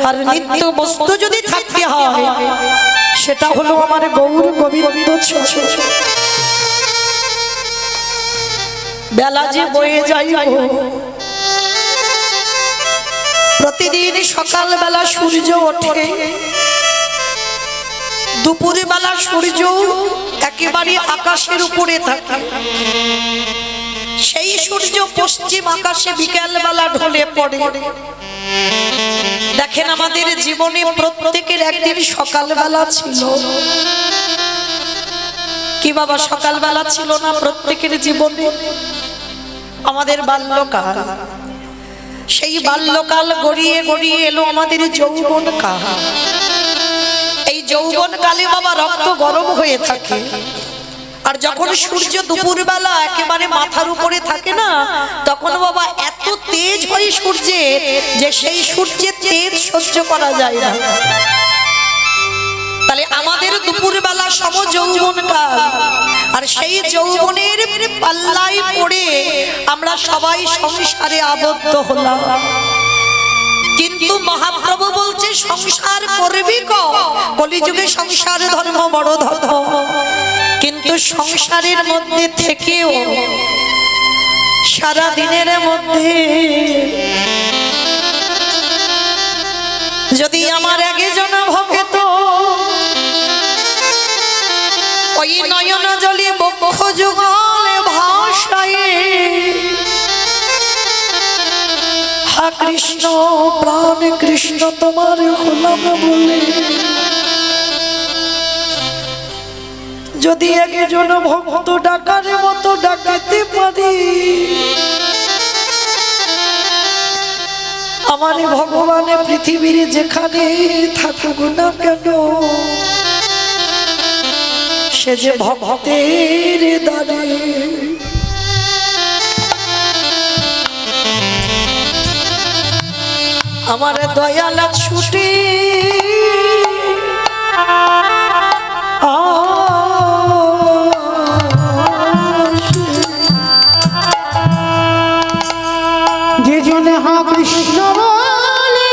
আর নিত্য বস্তু যদি থাকতে হয়, সেটা হলো আমার গৌর গোবিন্দ। বেলা যে বয়ে যাই, প্রতিদিন সকাল বেলা সূর্য ওঠে, দুপুরে বেলা সূর্য একেবারে আকাশের উপরে থাকে, সেই সূর্য পশ্চিম আকাশে বিকেল বেলা ঢলে পড়ে। দেখেন আমাদের জীবনে প্রত্যেকের একদিন সকালবেলা ছিল কি বাবা? সকালবেলা ছিল না প্রত্যেকের জীবনে? আমাদের বাল্যকাল, সেই বাল্যকাল গড়িয়ে গড়িয়ে এলো আমাদের যৌবনকাল। এই যৌবনকালে বাবা রক্ত গরম হয়ে থাকে, আর যখন সূর্য দুপুরবেলা একেবারে মাথার উপরে থাকে না, তখন বাবা এত তেজ হয় সূর্যের যে সেই সূর্যের তেজ সহ্য করা যায় না। তাহলে আমাদের দুপুরবেলা সম যৌবনকাল, আর সেই যৌবনের পাল্লায় পড়ে আমরা সবাই সংসারে আবদ্ধ হলাম। কিন্তু মহাপ্রভু বলছে সংসার করবি কলিযুগে সংসার ধর্ম বড় ধর্ম। কিন্তু সংসারের মধ্যে থেকেও সারা দিনের মধ্যে যদি আমার একজন ভক্ত ওই নয়ন জলে বক্ষ যুগলে ভাষায় হা কৃষ্ণ প্রাণ কৃষ্ণ তোমার হলাম বলে, যদি একজন ভক্ত ডাকার মতো ডাকাতে পারি, আমার ভগবান পৃথিবীর যেখানে থাকুক না কেন, সে যে ভক্তের দ্বারে আমার দয়াল ছুটি
যে জনে হা কৃষ্ণ বলে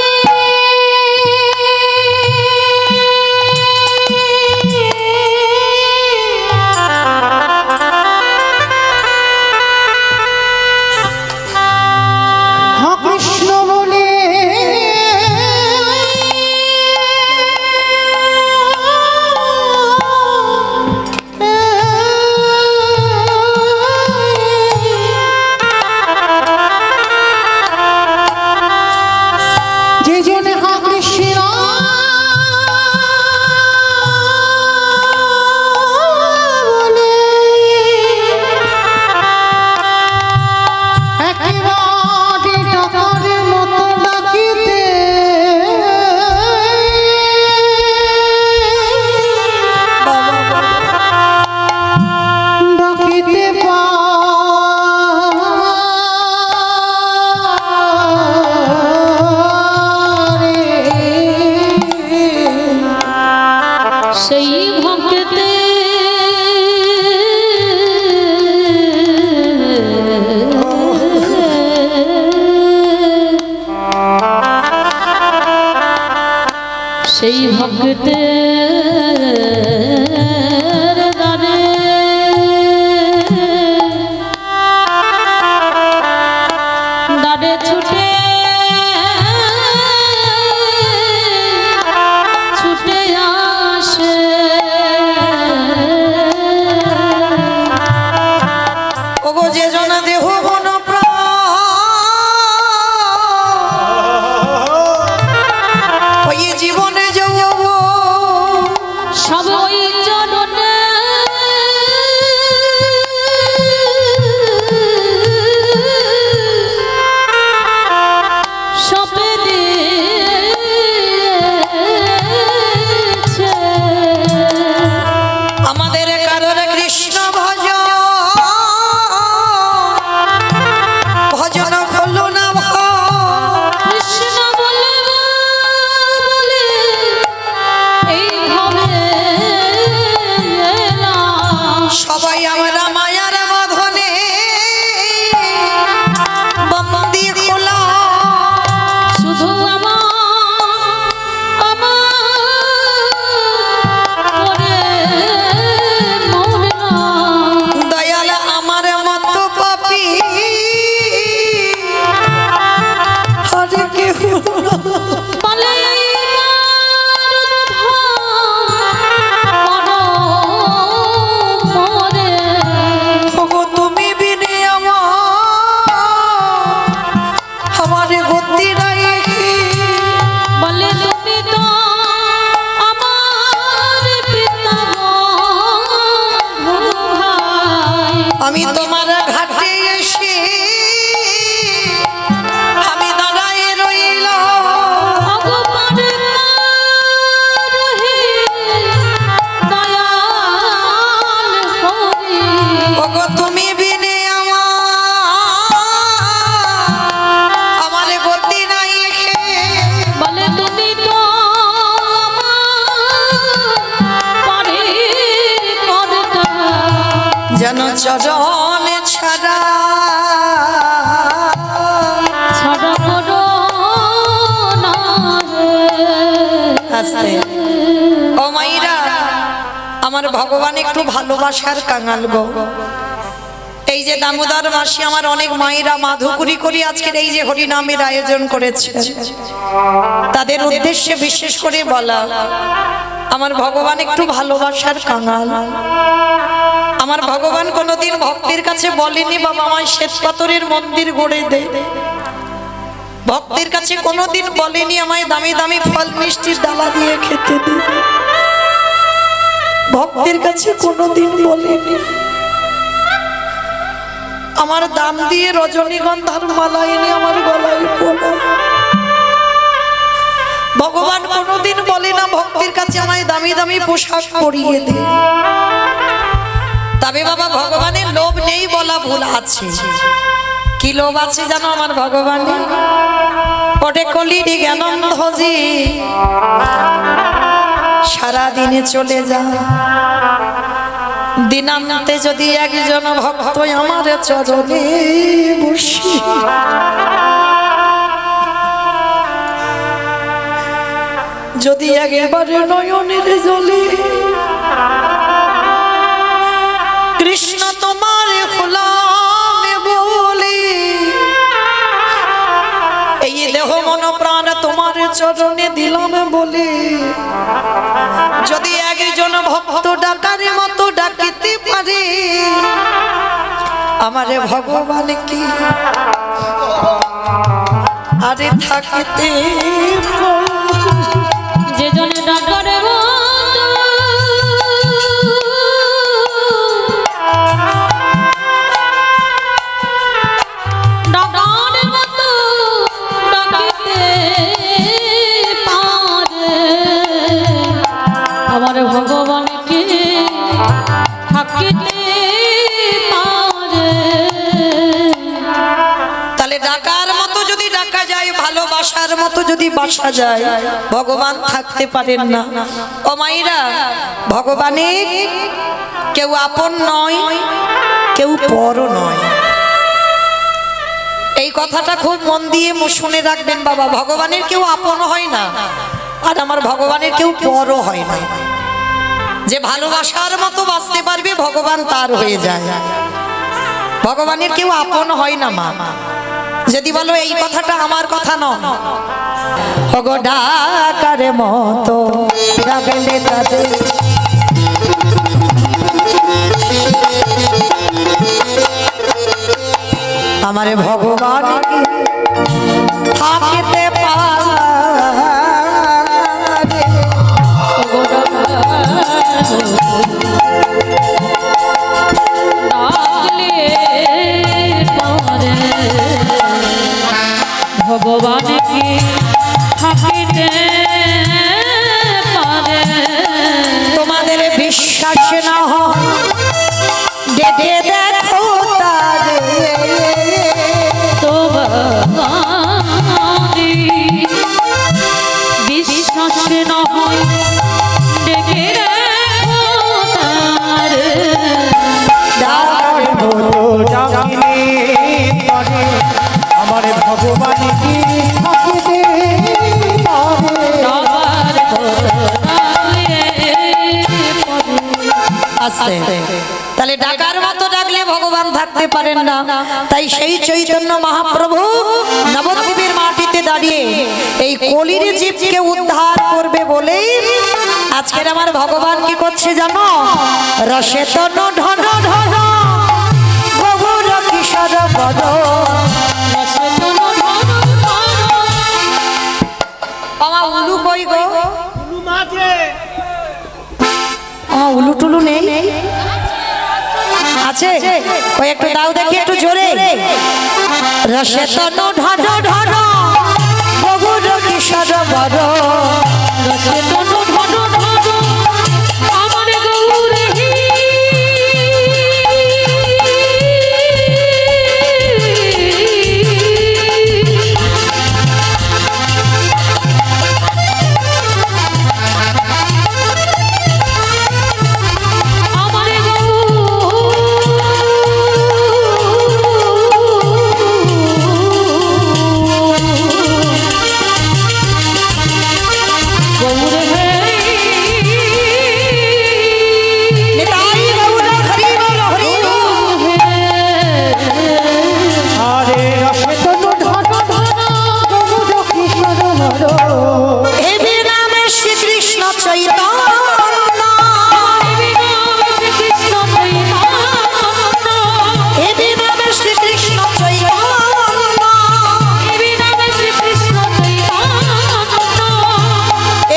ভক্তের দ্বারে দ্বারে ছুটে ছুটে আসে
ওগো যে জন দেহ মন প্রাণ ওই জীবনে যাব
সব ওই চরণে সপে দিয়েছে
আমাদের কারোর কৃষ্ণ ভজন ভজন হলো না
কৃষ্ণ বলে বলে এইভাবে এলাম।
সবাই আমরা মায়ার বাঁধনে বন্দী হলাম
শুধু আমার করে মরলাম।
দয়াল আমার মতো পাপী আর কেহ না।
বলে মরে
ওগো তুমি বিনে আমার গতি নাই
বলে তুমি তো আমার পিতা ভাই।
আমি তোমার ঘাটে এসে আমি দাঁড়ায় রইলাম
ভগবানে রহি দয়াল হরি।
ওগো তুমি বিনে আমার গতি নাই
বলে তুমি তো আমার পরের কর্তা।
যেন চরণ ছাড়া
ছাড়া করো না রে।
আস্তে ও মাইরা আমার ভগবান একটু ভালোবাসার কাঙাল গো এই যে দামোদর মাসে আমার অনেক মায়েরা মাধুকুরি করি আজকের এই যে হরিনামের আয়োজন করেছে তাদের উদ্দেশ্যে বিশেষ করে বলা আমার ভগবান একটু ভালোবাসার কাঙাল আমার ভগবান কোনোদিন ভক্তের কাছে বলেনি বাবা আমায় শ্বেতপাথরের মন্দির গড়ে দে ভক্তের কাছে কোনোদিন বলেনি আমায় দামি দামি ফল মিষ্টির ডালা দিয়ে খেতে দে ভক্তের কাছে কোনোদিন বলেনি আমার দাম দিয়ে রজনীগন্ধার মালা এনে আমার গলায় পড়া ভগবান কোনোদিন বলে না ভক্তের কাছে আমায় দামি দামি পোশাক পরিয়ে দে তবে বাবা ভগবানের লোভ নেই বলা ভুল আছে কি লোভ আছে জানো আমার ভগবান ওটে কলির জ্ঞানন্ধজি সারা দিনে চলে যায় দিনান্তে যদি একজন ভক্ত আমার চরণে বসি যদি একেবারে নয়নের জলে কৃষ্ণ তোমার হলাম বলে এই দেহ মন প্রাণ তোমার চরণে দিলাম বলে যদি একজন ভক্ত ডাকার মতো ডাকিতে পারে আমারে ভগবান কি আরে থাকিতে
যে জনে ডাকরে ডাকার মতো ডাকিতে পারে আমার ভগবানকে থাকিতে পারে।
তাহলে ডাকার মতো যদি ডাকা যায় ভালোবাসার মতো যদি বাসা যায় ভগবান থাকতে পারেন না ও মাইরা ভগবানের কেউ আপন নয় কেউ পরও নয় এই কথাটা খুব মন দিয়ে শুনে রাখবেন বাবা ভগবানের কেউ আপন হয় না আর আমার ভগবানের কেউ পরও হয় না। যে ভালোবাসার মতো বাঁচতে পারবে ভগবান তার হয়ে যায়। ভগবানের কেউ আপন হয় না মা। যদি বলো এই কথাটা আমার কথা নয়, ওগো ডাকার মতো ডাকলে তাদের আমার ভগবান থাকিতে পারে।
ডাকলে পরে ভগবান কি থাকিতে পারে।
তোমাদের বিশ্বাস না হয় ডেকে দেখো তারে।
তোমারি বিশ্বাস নহয় ডেকে রাখো তারে।
ডাকার
মতো ডাকিলে তরে আমার ভগবান কি থাকিতে পারে।
সবার ডাকলে পরে
আছে। তাহলে ডাকার মতো ডাকলে ভগবান থাকতে পারেন না। তাই সেই চৈতন্য মহাপ্রভু নবদ্বীপের মাটিতে দাঁড়িয়ে এই কলির জীবকে উদ্ধার করবে বলেই আজকের আমার ভগবান কি করছে জানো? রসে তনু ঢন ঢন গৌর কিশোর বদ। আমার উলু কই গো? আমার উলু টুলু নেই? আছে? ওই একটু দাও দেখি একটু জোরে। রসে তনু ঢন ঢন গৌর কিশোর বদ।
রসে তনু ঢন ঢন আমার গৌরে। আমার গৌরে হে
নিতাই গৌর হরি বল হরি বল।
আরে রসে তনু ঢন ঢন গৌর কিশোর বর।
এ নামে শ্রীকৃষ্ণ চৈতন্য।
কৃষ্ণ চৈতন্য।
এ নামে শ্রীকৃষ্ণ চৈতন্য।
নামে শ্রীকৃষ্ণ চৈতন্য।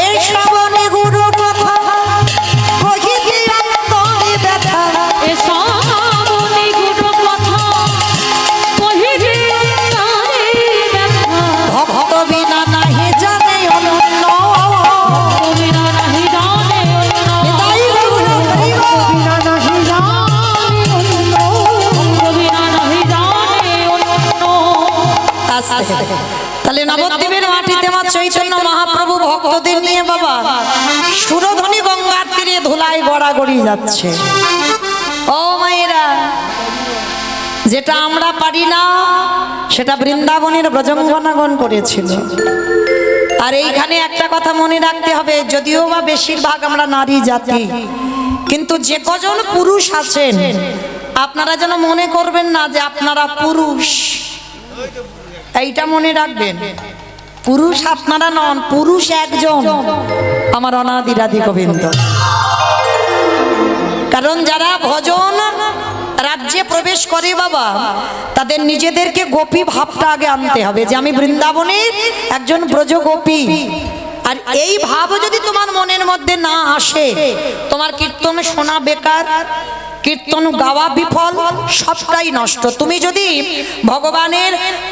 এই শ্রবণে গুরু কথা কহিতে অন্তরে ব্যথা।
এসবনি গুরু কথা কহিলে তারে ব্যথা।
ভক্ত বিনা নাহি জানে অনন্য।
কবিরা নাহি জানে অন্য।
নিতাই গৌর হরি বল।
বিনা নাহি জানি অন্য।
কবিরা নাহি জানে অন্য।
আস্তে। তাহলে নবদ্বীপের মাটিতে আমার চৈতন্য মহাপ্রভু ভক্তদের নিয়ে বাবা সুরধ্বনি গঙ্গার তীরে ধুলায় গড়াগড়ি যাচ্ছে। ও মায়েরা, যেটা আমরা পারি না সেটা বৃন্দাবনের ব্রজঙ্গনাগণ করেছিল। আর এইখানে একটা কথা মনে রাখতে হবে, যদিও বা বেশিরভাগ আমরা নারী জাতি, কিন্তু যে কজন পুরুষ আছেন আপনারা যেন মনে করবেন না যে আপনারা পুরুষ। এইটা মনে রাখবেন, পুরুষ আপনারা নন, পুরুষ একজন আমার অনাদিরাদি গোবিন্দ। কারণ যারা ভজন রাজ্যে প্রবেশ করে বাবা, তাদের নিজেদেরকে গোপী ভাবটা আগে আনতে হবে যে আমি বৃন্দাবনের একজন ব্রজ গোপী। আর এই ভাব যদি তোমার মনের মধ্যে না আসে, তোমার কীর্তন শোনা বেকার, কীর্তন গাওয়া বিফল, সবটাই নষ্ট। তুমি যদি ভগবানের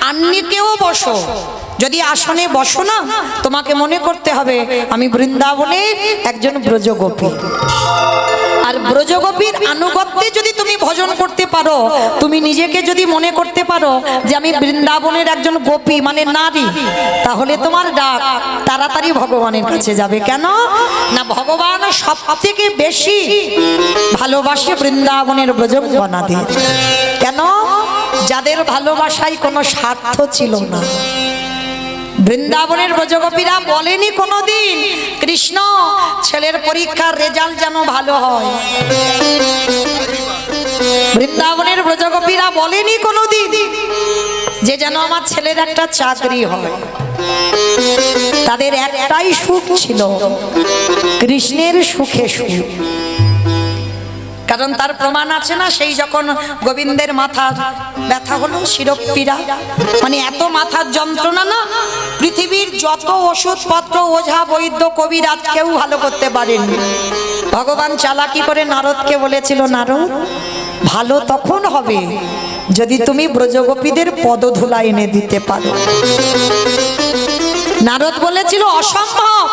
আন্নিকেও বসো, যদি আসনে বসো না, তোমাকে মনে করতে হবে আমি বৃন্দাবনের একজন ব্রজগোপী। আর ব্রজগোপীর আনুগত্যে যদি তুমি ভজন করতে পারো, তুমি নিজেকে যদি মনে করতে পারো যে আমি বৃন্দাবনের একজন গোপী মানে নারী, তাহলে তোমার ডাক তাড়াতাড়ি ভগবানের কাছে যাবে। কেন না, ভগবান সব থেকে বেশি ভালোবাসে বৃন্দাবনের ব্রজঙ্গনাদের। কেন? যাদের ভালোবাসায় কোনো স্বার্থ ছিল না, বৃন্দাবনের ব্রজগোপীরা বলেনি কোনোদিন কৃষ্ণ ছেলের পরীক্ষার রেজাল্ট যেন ভালো হয়। বৃন্দাবনের ব্রজগোপীরা বলেনি কোনোদিন যে যেন আমার ছেলের একটা চাকরি হয়। তাদের একটাই সুখ ছিল, কৃষ্ণের সুখে সুখ। কারণ তার প্রমাণ আছে না, সেই যখন গোবিন্দের মাথা ব্যথা হলো, শিরোপীড়া, মানে এত মাথার যন্ত্রণা না, পৃথিবীর যত ওষুধপত্র, ওঝা, বৈদ্য, কবিরাজ কেউ ভালো করতে পারেনি। ভগবান চালাকি করে নারদকে বলেছিল, নারদ ভালো তখন হবে যদি তুমি ব্রজগোপীদের পদধূলা এনে দিতে পারো। নারদ বলেছিল অসম্ভব,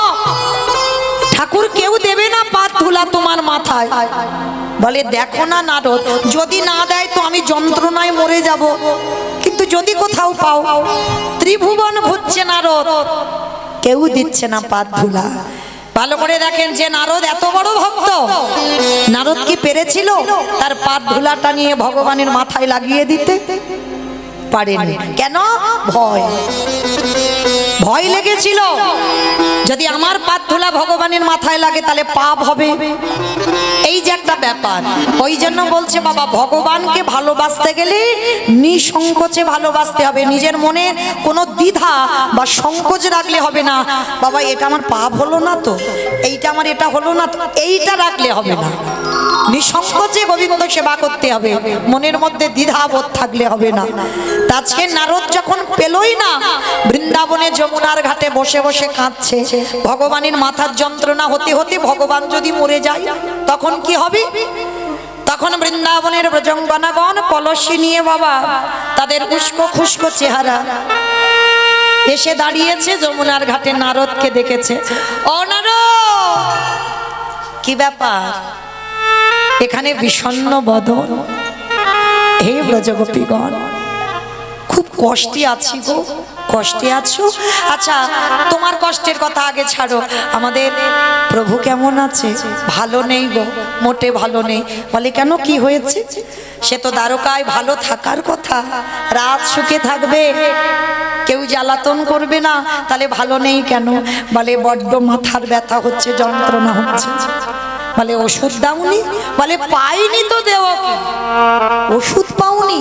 ঠাকুর কেউ দেবে না পাদ ধুলা তোমার মাথায়। বলে দেখো না নারদ, যদি না দেয় তো আমি যন্ত্রণায় মরে যাব, কিন্তু যদি কোথাও পাও। ত্রিভুবন ঘুরছে নারদ, কেউ দিচ্ছে না পাদ ধুলা। ভালো করে দেখেন যে নারদ এত বড় ভক্ত, নারদ কি পেরেছিল তার পাদ ধুলাটা নিয়ে ভগবানের মাথায় লাগিয়ে দিতে? পারেনি। কেন? ভয়, ভয় লেগেছিল যদি আমার পাদ ধুলা ভগবানের মাথায় লাগে তাহলে পাপ হবে, এই যে একটা ব্যাপার। ওই জন্য বলছে বাবা, ভগবানকে ভালোবাসতে গেলে নিঃসংকোচে ভালোবাসতে হবে। নিজের মনে কোনো দ্বিধা বা সংকোচ রাখলে হবে না। বাবা এটা আমার পাপ হলো না তো, এইটা আমার এটা হলো না তো, এইটা রাখলে হবে না। নিঃসংকোচে গোবিন্দ সেবা করতে হবে, মনের মধ্যে দ্বিধাবোধ থাকলে হবে না। আজকে নারদ যখন পেলই না, বৃন্দাবনে যমুনার ঘাটে বসে বসে কাঁদছে, ভগবানের মাথার যন্ত্রণা হতে হতে ভগবান যদি মরে যায় তখন কি হবে? তখন বৃন্দাবনের ব্রজঙ্গনাগণ কলসি নিয়ে বাবা, তাদের উস্কো খুস্কো চেহারা এসে দাঁড়িয়েছে যমুনার ঘাটে, নারদকে দেখেছে। ও নারদ, কি ব্যাপার এখানে বিষণ্ণ বদন? হে ব্রজগোপীগণ, খুব কষ্টে আছি গো। কষ্টে আছো? আচ্ছা তোমার কষ্টের কথা আগে ছাড়ো, আমাদের প্রভু কেমন আছে? ভালো নেই গো, মোটে ভালো নেই। বলে কেন, কি হয়েছে? সে তো দ্বারকায় ভালো থাকার কথা, রাত সুখে থাকবে, কেউ জ্বালাতন করবে না, তাহলে ভালো নেই কেন? বলে বড্ড মাথার ব্যথা হচ্ছে, যন্ত্রণা হচ্ছে। বলে ওষুধ দাওনি? বলে পাইনি তো, দেও ওষুধ পাওনি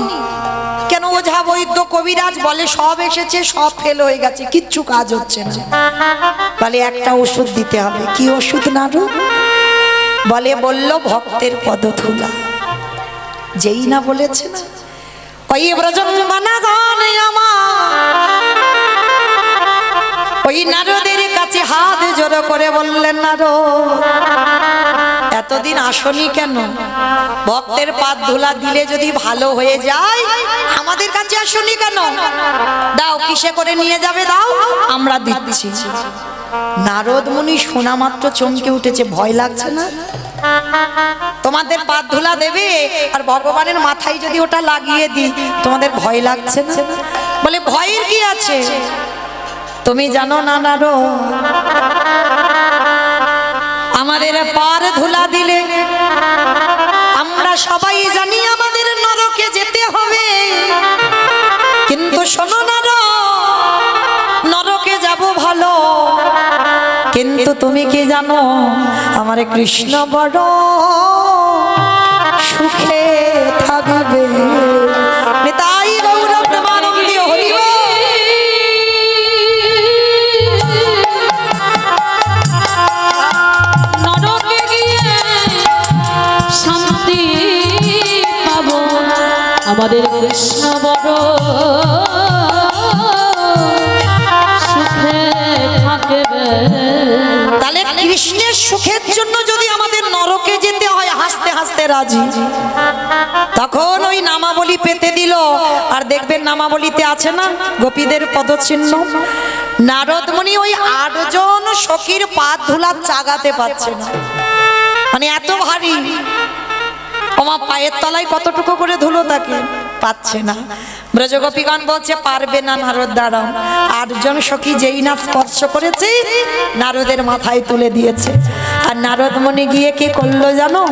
কেন? ওঝা বৈদ্য কবিরাজ বলে সব এসেছে, সব ফেল হয়ে গেছে, কিচ্ছু কাজ হচ্ছে না। বলে একটা ওষুধ দিতে হবে। কি ওষুধ নারদ? বলে বলল ভক্তের পদধূলা। যেই না বলেছে না, ওই ব্রজঙ্গনাগণ আমার ওই নারদের কাছে হাত জোড়ো করে বললেন, নারদ এতদিন আসনি কেন? ভক্তের পাদ ধুলা দিলে যদি ভালো হয়ে যায়, আমাদের কাছে আসনি কেন? দাও, কিসে করে নিয়ে যাবে দাও, আমরা দিচ্ছি। নারদ মুনি শোনা মাত্র চমকে উঠেছে। ভয় লাগছে না? তোমাদের পাদ ধুলা দেবে আর ভগবানের মাথায় যদি ওটা লাগিয়ে দিই, তোমাদের ভয় লাগছে না? বলে ভয়ের কি আছে? তুমি জানো না নারদ, আমাদের পার ধুলা দিলে আমরা সবাই জানি আমাদের নরকে যেতে হবে, কিন্তু শোনো নারদ, নরকে যাব ভালো, কিন্তু তুমি কি জানো আমার কৃষ্ণ বড় সুখে থাকবে। নিতাই গৌর প্রেমানন্দে হরি বল।
আমাদের কৃষ্ণ বড় সুখে থাকবে।
তাহলে কৃষ্ণের সুখের জন্য যদি আমাদের নরকে যেতে হয়, হাসতে হাসতে রাজি। তখন ওই নামাবলী পেতে দিল। আর দেখবেন নামাবলীতে আছে না গোপীদের পদচিহ্ন। নারদ মুনি ওই 8 জন সখীর পাদ ধুলা চাগাতে পারছে না, মানে এত ভারী। আমার পায়ের তলায় কতটুকু করে ধুলো থাকে, পাচ্ছে না। ব্রজগোপীগণ বলছে পারবে না নারদ, দাঁড়াও। 8 জন সখী যেই না স্পর্শ করেছে, নারদের মাথায় তুলে দিয়েছে। আর নারদ মুনি গিয়ে কি করলো জানো?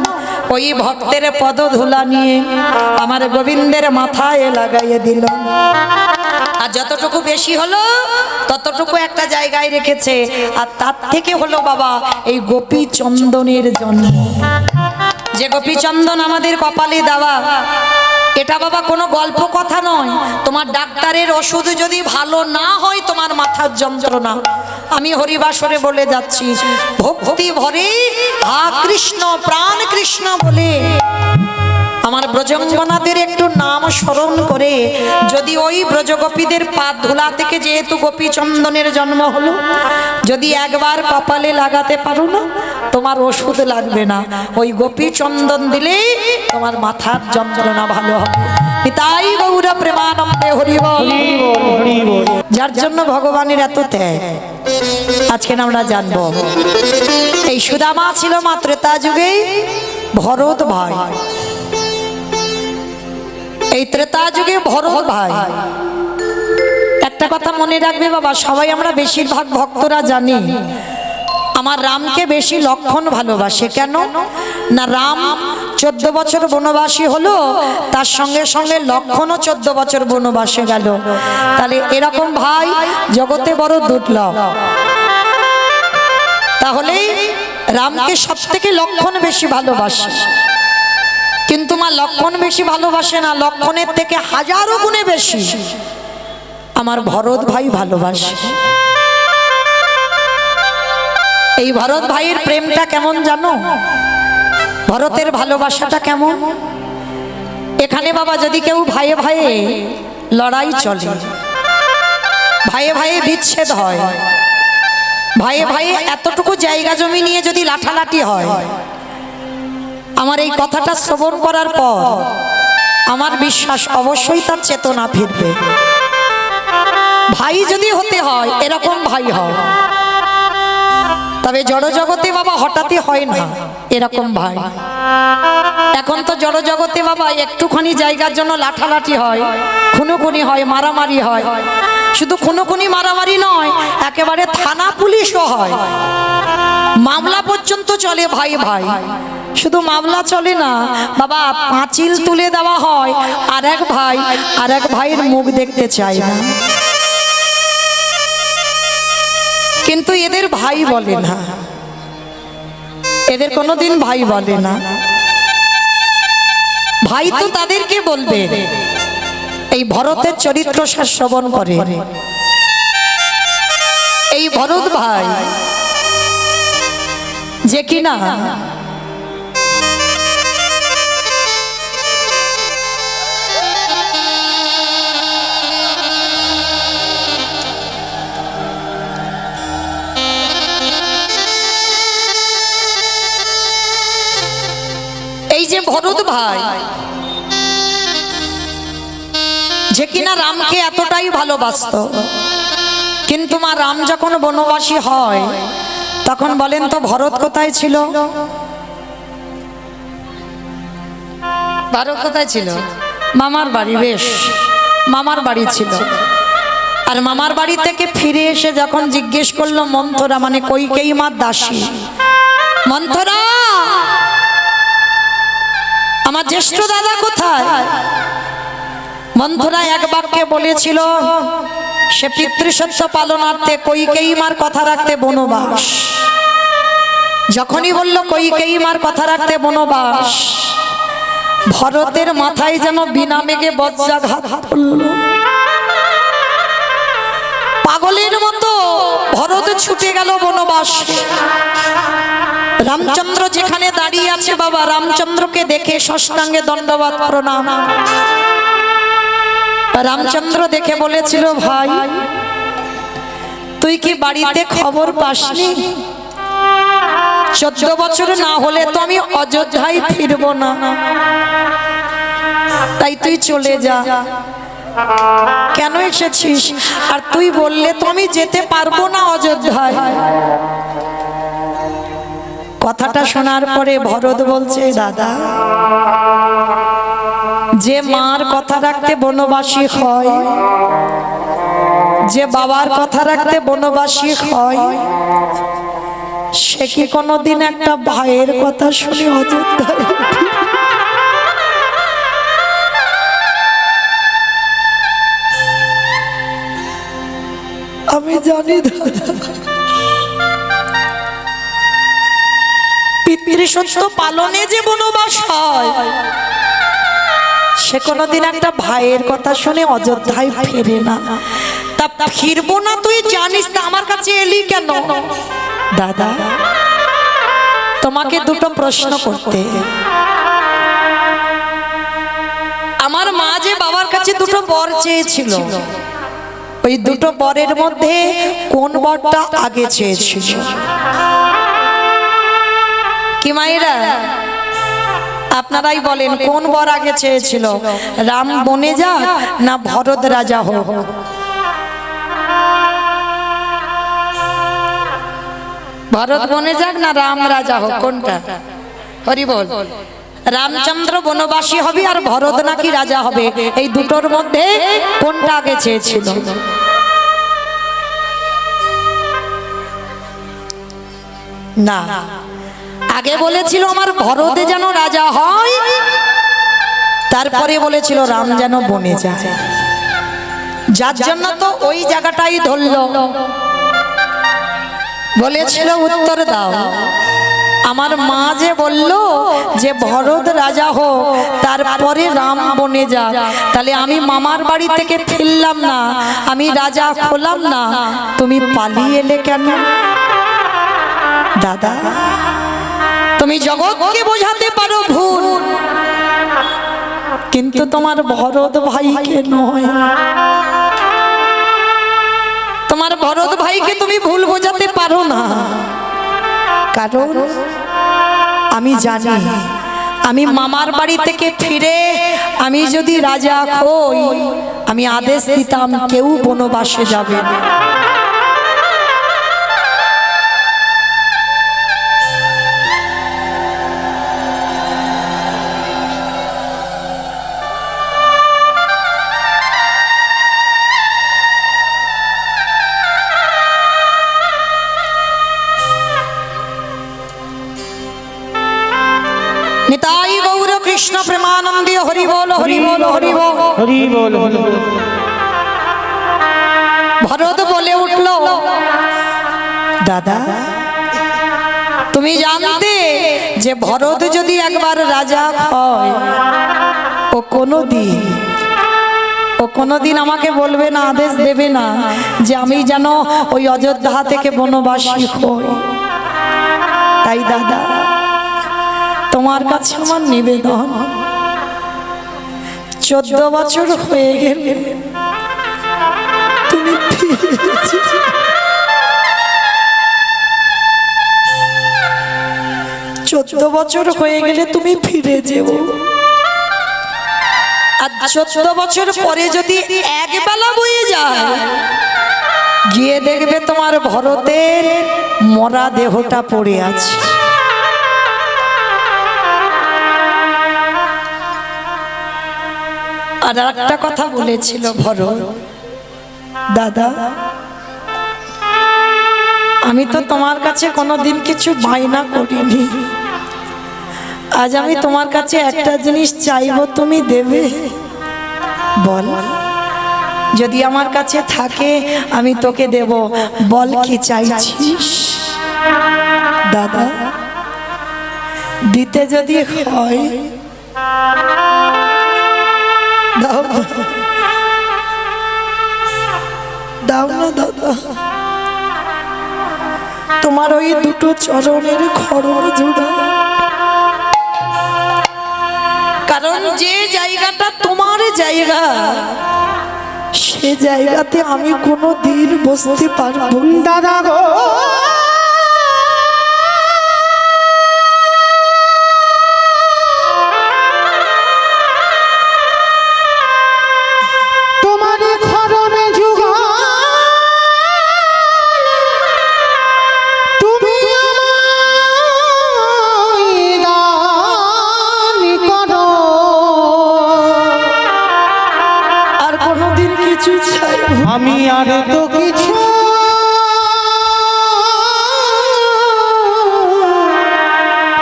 ওই ভক্তের পদ ধুলা নিয়ে আমার গোবিন্দের মাথায় লাগাইয়ে দিল। আর যতটুকু বেশি হলো ততটুকু একটা জায়গায় রেখেছে। আর তার থেকে হলো বাবা এই গোপী চন্দনের জন্ম। যে গোপী চন্দন আমাদের কপালে দেওয়া, এটা বাবা কোনো গল্প কথা নয়। তোমার ডাক্তারের ওষুধ যদি ভালো না হয়, তোমার মাথার যন্ত্রণা, আমি হরিবাসরে বলে যাচ্ছি, ভক্তি ভরে হা কৃষ্ণ প্রাণ কৃষ্ণ বলে আমার ব্রজঙ্গনাদের একটু নাম স্মরণ করে যদি ওই ব্রজগোপীদের পাদ ধুলা থেকে যেহেতু গোপী চন্দনের জন্ম হলো, যদি একবার কপালে লাগাতে পারো না, তোমার ওষুধ লাগবে না। ওই গোপী চন্দন দিলে তোমার মাথার যন্ত্রণা ভালো হবে। তাই গৌর প্রেমানন্দে হরি বল। যার জন্য ভগবানের এত ত্যাগ আজকে আমরা জানবো। এই সুদামা ছিল মা ত্রেতা যুগে ভরত ভাই। এই ত্রেতা যুগে ভরত ভাই, একটা কথা মনে রাখবে বাবা, সবাই আমরা বেশিরভাগ ভক্তরা জানি আমার রামকে বেশি লক্ষণ ভালোবাসে। কেন না, রাম 14 বছর বনবাসী হলো, তার সঙ্গে সঙ্গে লক্ষণও 14 বছর বনবাসে গেল। তাহলে এরকম ভাই জগতে বড় দুর্লভ। তাহলে রামকে সব থেকে লক্ষণ বেশি ভালোবাসে, কিন্তু মা লক্ষণ বেশি ভালোবাসে না, লক্ষণের থেকে হাজারো গুণে বেশি আমার ভরত ভাই ভালোবাসে। এই ভরত ভাইয়ের প্রেমটা কেমন জানো? ভরতের ভালোবাসাটা কেমন? এখানে বাবা যদি কেউ ভাইয়ে ভাইয়ে লড়াই চলে, ভাইয়ে ভাইয়ে বিচ্ছেদ হয়, ভাইয়ে ভাইয়ে এতটুকু জায়গা জমি নিয়ে যদি লাঠালাঠি হয়, আমার এই কথাটা শ্রবণ করার পর আমার বিশ্বাস অবশ্যই তার চেতনা ফিরবে। ভাই যদি হতে হয় এরকম ভাই হয়, তবে জড় জগতে বাবা হঠাৎই হয় না এরকম ভাই। এখন তো জড় জগতে বাবা একটুখানি জায়গার জন্য লাঠালাঠি হয়, খুনোখুনি হয়, মারামারি হয়। শুধু খুনোখুনি মারামারি নয়, একেবারে থানা পুলিশও হয়, মামলা পর্যন্ত চলে ভাই ভাই। শুধু মামলা চলে না বাবা, পাঁচিল তুলে দেওয়া হয়, আর এক ভাই আর এক ভাইয়ের মুখ দেখতে চায় না। কিন্তু এদের ভাই বলে না, এদের কোনোদিন ভাই বলে না। ভাই তো তাদেরকে বলবে। এই ভরতের চরিত্র শ্রবণ করে এই ভরত ভাই যে কিনা এই যে ভরত ভাই যে কিনা রামকে এতটাই ভালোবাসতো, কিন্তু মা রাম যখন বনবাসী হয় তখন বলেন তো ভরত কোথায় ছিল? ভরত কোথায় ছিল? মামার বাড়ি। বেশ, মামার বাড়ি ছিল। আর মামার বাড়ি থেকে ফিরে এসে যখন জিজ্ঞেস করলো মন্থরা, মানে কইকেয়ী মার দাসী, মন্থরা আমার জ্যেষ্ঠ দাদা কোথায়? মন্থরা এক বাক্যে বলেছিল, সে পিতৃসত্য পালনার্থে কইকেয়ী মার কথা রাখতে বনবাস। যখনই বলল কইকেয়ী মার কথা রাখতে বনবাস, ভরতের মাথায় যেন বিনা মেঘে বজ্রাঘাত পড়ল। পাগলের মতো ভরত ছুটে গেল বনবাস। রামচন্দ্র যেখানে দাঁড়িয়ে আছে বাবা, রামচন্দ্রকে দেখে ষষ্ঠাঙ্গে দণ্ডবত প্রণাম। রামচন্দ্র দেখে বলেছিল, ভাই তুই কি বাড়িতে খবর পাসনি? 14 বছর না হলে তো আমি অযোধ্যায় ফিরব না, তাই তুই চলে যা। কেন এসেছিস? আর তুই বললে তো আমি যেতে পারবো না অযোধ্যায়। কথাটা শোনার পরে ভরত বলছে, দাদা যে মার কথা রাখতে বনবাসী হয়, যে বাবার কথা রাখতে বনবাসী হয়, সে কি কোনোদিন একটা ভাইয়ের কথা শুনে অযোধ্যায়? জানি দাদা, পিতৃসত্য পালনে যে বনবাস হয়, সে কোনোদিন একটা ভাইয়ের কথা শুনে অযোধ্যায় ফেরে না। তা ফিরবো না তুই জানিস, তা আমার কাছে এলি কেন? দাদা, তোমাকে দুটো প্রশ্ন করতে। আমার মা যে বাবার কাছে দুটো বর চেয়েছিল, ওই দুটো বরের মধ্যে কোন বরটা আগে চেয়েছিল? কি মায়েরা, আপনারাই বলেন, কোন বর আগে চেয়েছিল? রাম বনে যাক না ভরত রাজা হোক? ভরত বনে যাক না রাম রাজা হোক, কোনটা? হরি বল। রামচন্দ্র বনবাসী হবে আর ভরত নাকি রাজা হবে, এই দুটোর মধ্যে কোনটা আগে চেয়েছিল? না, আগে বলেছিল আমার ভরতে যেন রাজা হয়, তারপরে বলেছিল রাম যেন বনে যায়। যার জন্য তো ওই জায়গাটাই ধরলো, বলেছিল উত্তর দাও। আমার মা যে বলল যে ভরত রাজা হোক, তারপরে রাম বনে যা, তাহলে আমি মামার বাড়ি থেকে ফিরলাম না, আমি রাজা হলাম না, তুমি পালিয়ে এলে কেন? দাদা, তুমি জগৎকে বোঝাতে পারো ভুল, কিন্তু তোমার ভরত ভাইকে নয়। তোমার ভরত ভাইকে তুমি ভুল বোঝাতে পারো না, কারণ আমি জানি আমি মামার বাড়ি থেকে ফিরে আমি যদি রাজা হই, আমি আদেশ দিতাম কেউ বনবাসে যাবে না। নিতাই গৌর কৃষ্ণ প্রেমানন্দে হরি বল হরি বল হরি বল
হরি বল।
ভরত বলে উঠল, দাদা তুমি জানতে যে ভরত যদি একবার রাজা হয়, ও কোনোদিন আমাকে বলবে না, আদেশ দেবে না যে আমি যেন ওই অযোধ্যা থেকে বনবাসী হই। তাই দাদা, তোমার কাছে আমার নিবেদন, 14 বছর হয়ে গেলে তুমি 14 বছর হয়ে গেলে তুমি ফিরে যেও। আর 14 বছর পরে যদি একবেলা বয়ে যায়, গিয়ে দেখবে তোমার ভরতের মরা দেহটা পড়ে আছে। আর একটা কথা বলেছিল ভরত, দাদা আমি তো তোমার কাছে কোনোদিন কিছু বায়না করিনি, আজ আমি তোমার কাছে একটা জিনিস চাইবো, তুমি দেবে? বল, যদি আমার কাছে থাকে আমি তোকে দেব, বল কি চাইছিস? দাদা দিতে যদি হয় দাও দাও না দাদা, তোমার ওই দুটো চরণের খড়ম জোড়া। কারণ যে জায়গাটা তোমার জায়গা, সে জায়গাতে আমি কোনো দিন বসতে পারবো না।
দাদা গো, আমি আর তো কিছু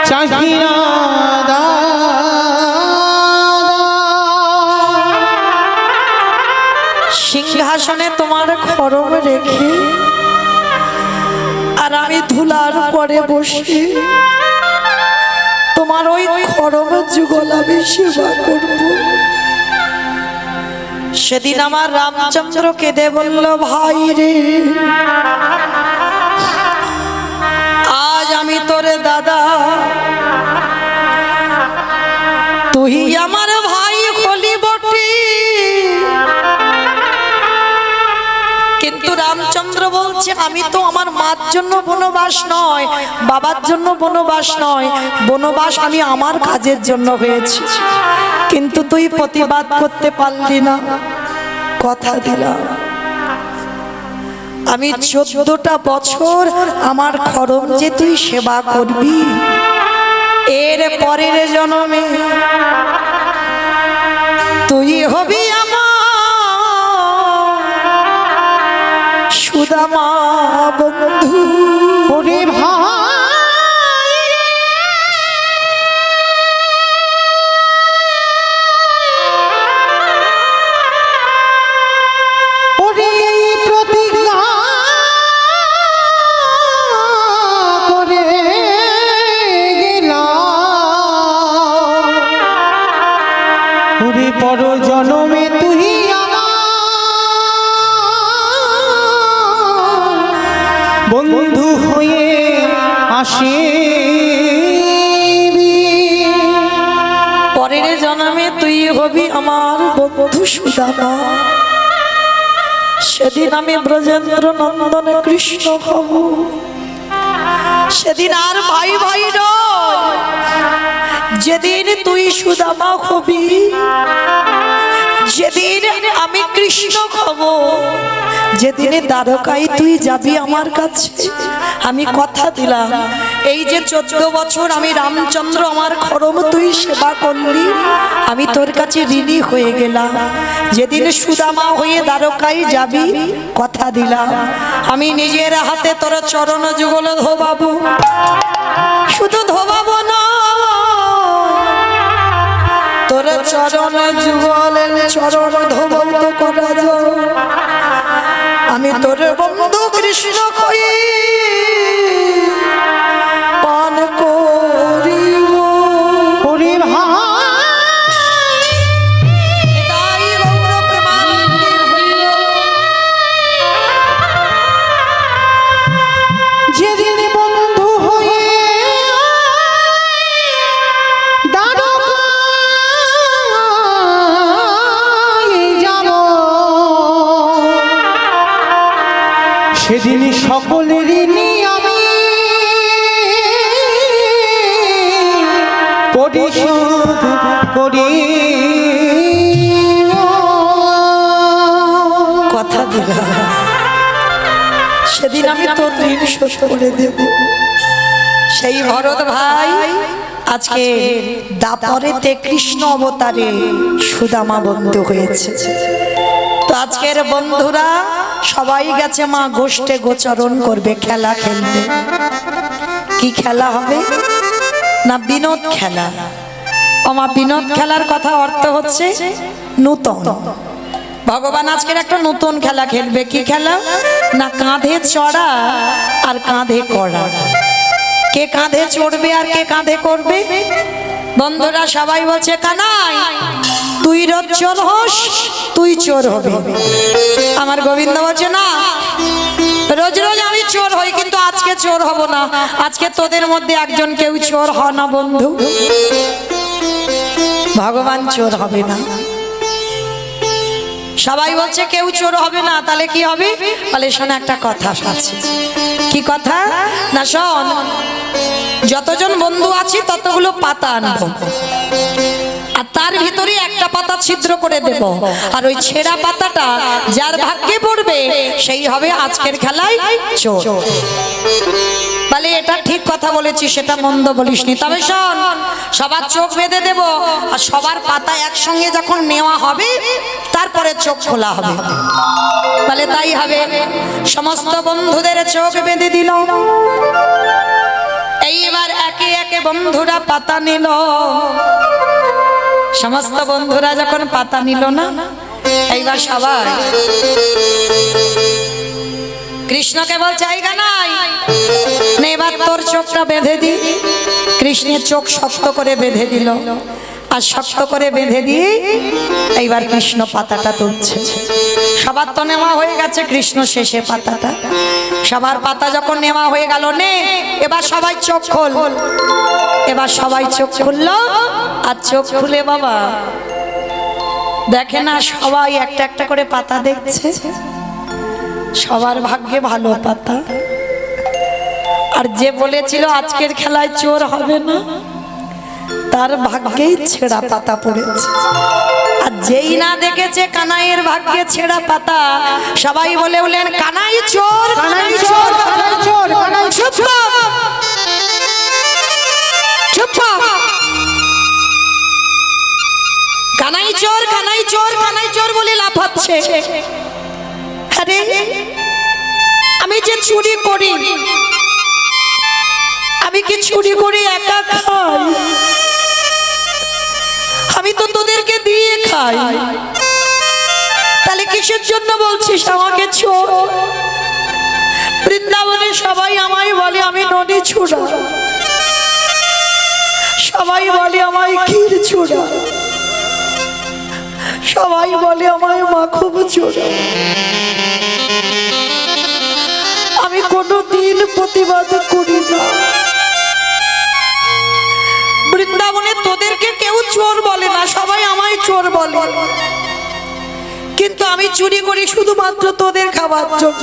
চাহি না।
সিংহাসনে তোমার খড়ম রেখে আর আমি ধুলার পরে বসে তোমার ওই খড়ম যুগল আমি সেবা করব। সেদিন আমার রামচন্দ্র কেঁদে বলল, ভাই রে, আজ আমি তোরে দাদা, তুই আমার ভাই হলি বটে, কিন্তু রামচন্দ্র বলছে আমি তো আমার মার জন্য বনবাস নয়, বাবার জন্য বনবাস নয়, বনবাস আমি আমার কাজের জন্য হয়েছি, কিন্তু তুই প্রতিবাদ করতে পারলি না। কথা দিলাম আমি 14টা বছর আমার খড়ম যে তুই সেবা করবি, এর পরের জন্মে তুই হবি আমার সুদামা বন্ধু।
ওরে ভাই ওরে প্রতিজ্ঞা করে গেলাম, ওরে পর জনমে তুই বন্ধু হয়ে আসিবি,
পরের জন্মে তুই হবি আমার বন্ধু সুদামা। সেদিন আমি ব্রজেন্দ্র নন্দন কৃষ্ণ হব, সেদিন আর ভাই ভাই নয়, যেদিন তুই সুদামা হবি, যেদিন আমি কৃষ্ণ হব, যেদিনে দ্বারকায় তুই যাবি আমার কাছে, আমি কথা দিলাম এই যে 14 বছর আমি রামচন্দ্র আমার খড়ম তুই সেবা করলি, আমি তোর কাছে ঋণী হয়ে গেলাম। যেদিন সুদামা হয়ে দ্বারকায় যাবি, কথা দিলাম আমি নিজের হাতে তোর চরণ যুগল ধোবাবো, শুধু ধোবাবো না, তোর চরণ যুগলের চরণ ধোবাবো করা যাও, আমি তোর বন্ধু কৃষ্ণ হয়ে পান করিব।
ওরে ভাই
তাই গৌর প্রেমানন্দে হইল।
যেদিন বন্ধু হয়ে দ্বারকায় যাব, সেদিন সকলের ঋণী আমি পরিশোধ করি।
কথা দিলাম সেদিন আমি তোর ঋণ শোধ করে দেব। সেই ভরত ভাই আজকে দাপরেতে কৃষ্ণ অবতারে সুদামা বন্ধু হয়েছে। তো আজকের বন্ধুরা সবাই গেছে মা গোষ্ঠে গোচরণ করবে, খেলা খেলবে। কি খেলা হবে না? বিনোদ খেলা। আমার বিনোদ খেলার কথা অর্থ হচ্ছে নূতন। ভগবান আজকের একটা নতুন খেলা খেলবে। কি খেলা না? কাঁধে চড়া আর কাঁধে করা। কে কাঁধে চড়বে আর কে কাঁধে করবে? বন্ধুরা সবাই বলছে কানাই তুই রোজ চোর হোস, তুই চোর হবে। আমার গোবিন্দ বলছে না, রোজ রোজ আমি চোর হই, কিন্তু আজকে চোর হব না। আজকে তোদের মধ্যে একজন কেউ চোর হ না বন্ধু। ভগবান চোর হবে না। সবাই বলছে কেউ চোর হবে না, তাহলে কি হবে? বলে শোন একটা কথা আছে। কি কথা না? শোন, যতজন বন্ধু আছি ততগুলো পাতা আনবো, আর তার ভিতরে একটা পাতা ছিদ্র করে দেব, আর ওই ছেঁড়া পাতাটা যার ভাগ্যে পড়বে সেই হবে আজকের খেলায় চোর। বলে এটা ঠিক কথা বলেছিস, সেটা মন্দ বলিসনি। তবে শোন, সবার চোখ বেঁধে দেব, আর সবার পাতা একসঙ্গে যখন নেওয়া হবে তারপরে চোখ খোলা হবে। বলে তাই হবে। সমস্ত বন্ধুদের চোখ বেঁধে দিল। এইবার একে একে বন্ধুরা পাতা নিল। সমস্ত বন্ধুরা যখন পাতা নিল না, এইবার সবাই কৃষ্ণ কেবল জায়গা নাই, নে এবার তোর চোখটা বেঁধে দি। কৃষ্ণের চোখ শক্ত করে বেঁধে দিল, আর শক্ত করে বেঁধে দিয়ে এইবার কৃষ্ণ পাতাটা তুলছে। সবার তো নেওয়া হয়ে গেছে, কৃষ্ণ শেষে পাতাটা। সবার পাতা যখন নেওয়া হয়ে গেল, নে এবার সবাই চোখ খোল। এবার সবাই চোখ খুললো, আর চোখ খুলে বাবা দেখে না, সবাই একটা একটা করে পাতা দেখছে। সবার ভাগ্যে ভালো পাতা। আর যে বলেছিল আজকের খেলায় চোর হবে না, তার ভাগ্যেই ছেঁড়া পাতা পড়েছে। আর যেই না দেখেছে কানাইয়ের ভাগ্যে ছেঁড়া পাতা, সবাই বলে বলেন কানাই চোর, কানাই চোর, কানাই চোর, কানাই চুপ কর, চুপ কর। কানাই চোর, কানাই চোর, কানাই চোর বলে লাফাচ্ছে। আরে আমি যে চুরি করি, আমি কি চুরি করে একা খাই? আমি তো তোদেরকে দিয়ে খাই, তাহলে কিসের জন্য বলছিস আমাকে চোর? বৃন্দাবনে সবাই আমায় বলে আমি নদী ছুড়া, সবাই বলে আমায় ক্ষীর ছুড়া, সবাই বলে আমায় মাখব চোরা। আমি কোনোদিন প্রতিবাদ করি না। বৃন্দাবনে তোদেরকে কেউ চোর বলে না, সবাই আমায় চোর বলে। কিন্তু আমি চুরি করি শুধুমাত্র তোদের খাবার জন্য।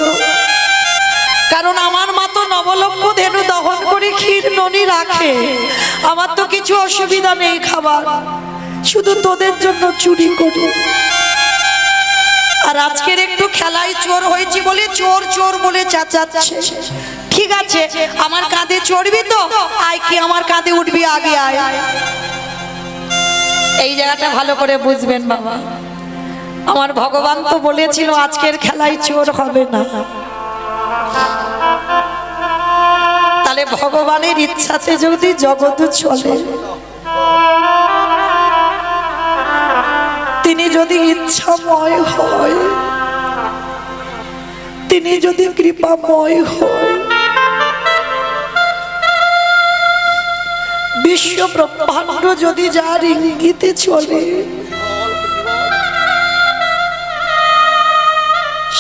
কারণ আমার মা তো নবলক্ষ ধেনু দহন করে ক্ষীর ননি রাখে, আমার তো কিছু অসুবিধা নেই খাবার, শুধু তোদের জন্য চুরি করি। আর আজকের একটু খেলায় চোর হয়েছি বলে চোর চোর বলে চেঁচাচ্ছে। ঠিক আছে, আমার কাঁধে চড়বি তো? আয়, কি আমার কাঁধে উঠবি? আগে আয়। এই জায়গাটা ভালো করে বুঝবেন বাবা। আমার ভগবান তো বলেছিল আজকের খেলায় চোর হবে না। তাহলে ভগবানের ইচ্ছাতে যদি জগৎ চলে, তিনি যদি ইচ্ছাময় হয়, তিনি যদি কৃপাময় হয়, বিশ্ব ব্রহ্মাণ্ড যদি যার ইঙ্গিতে চলে,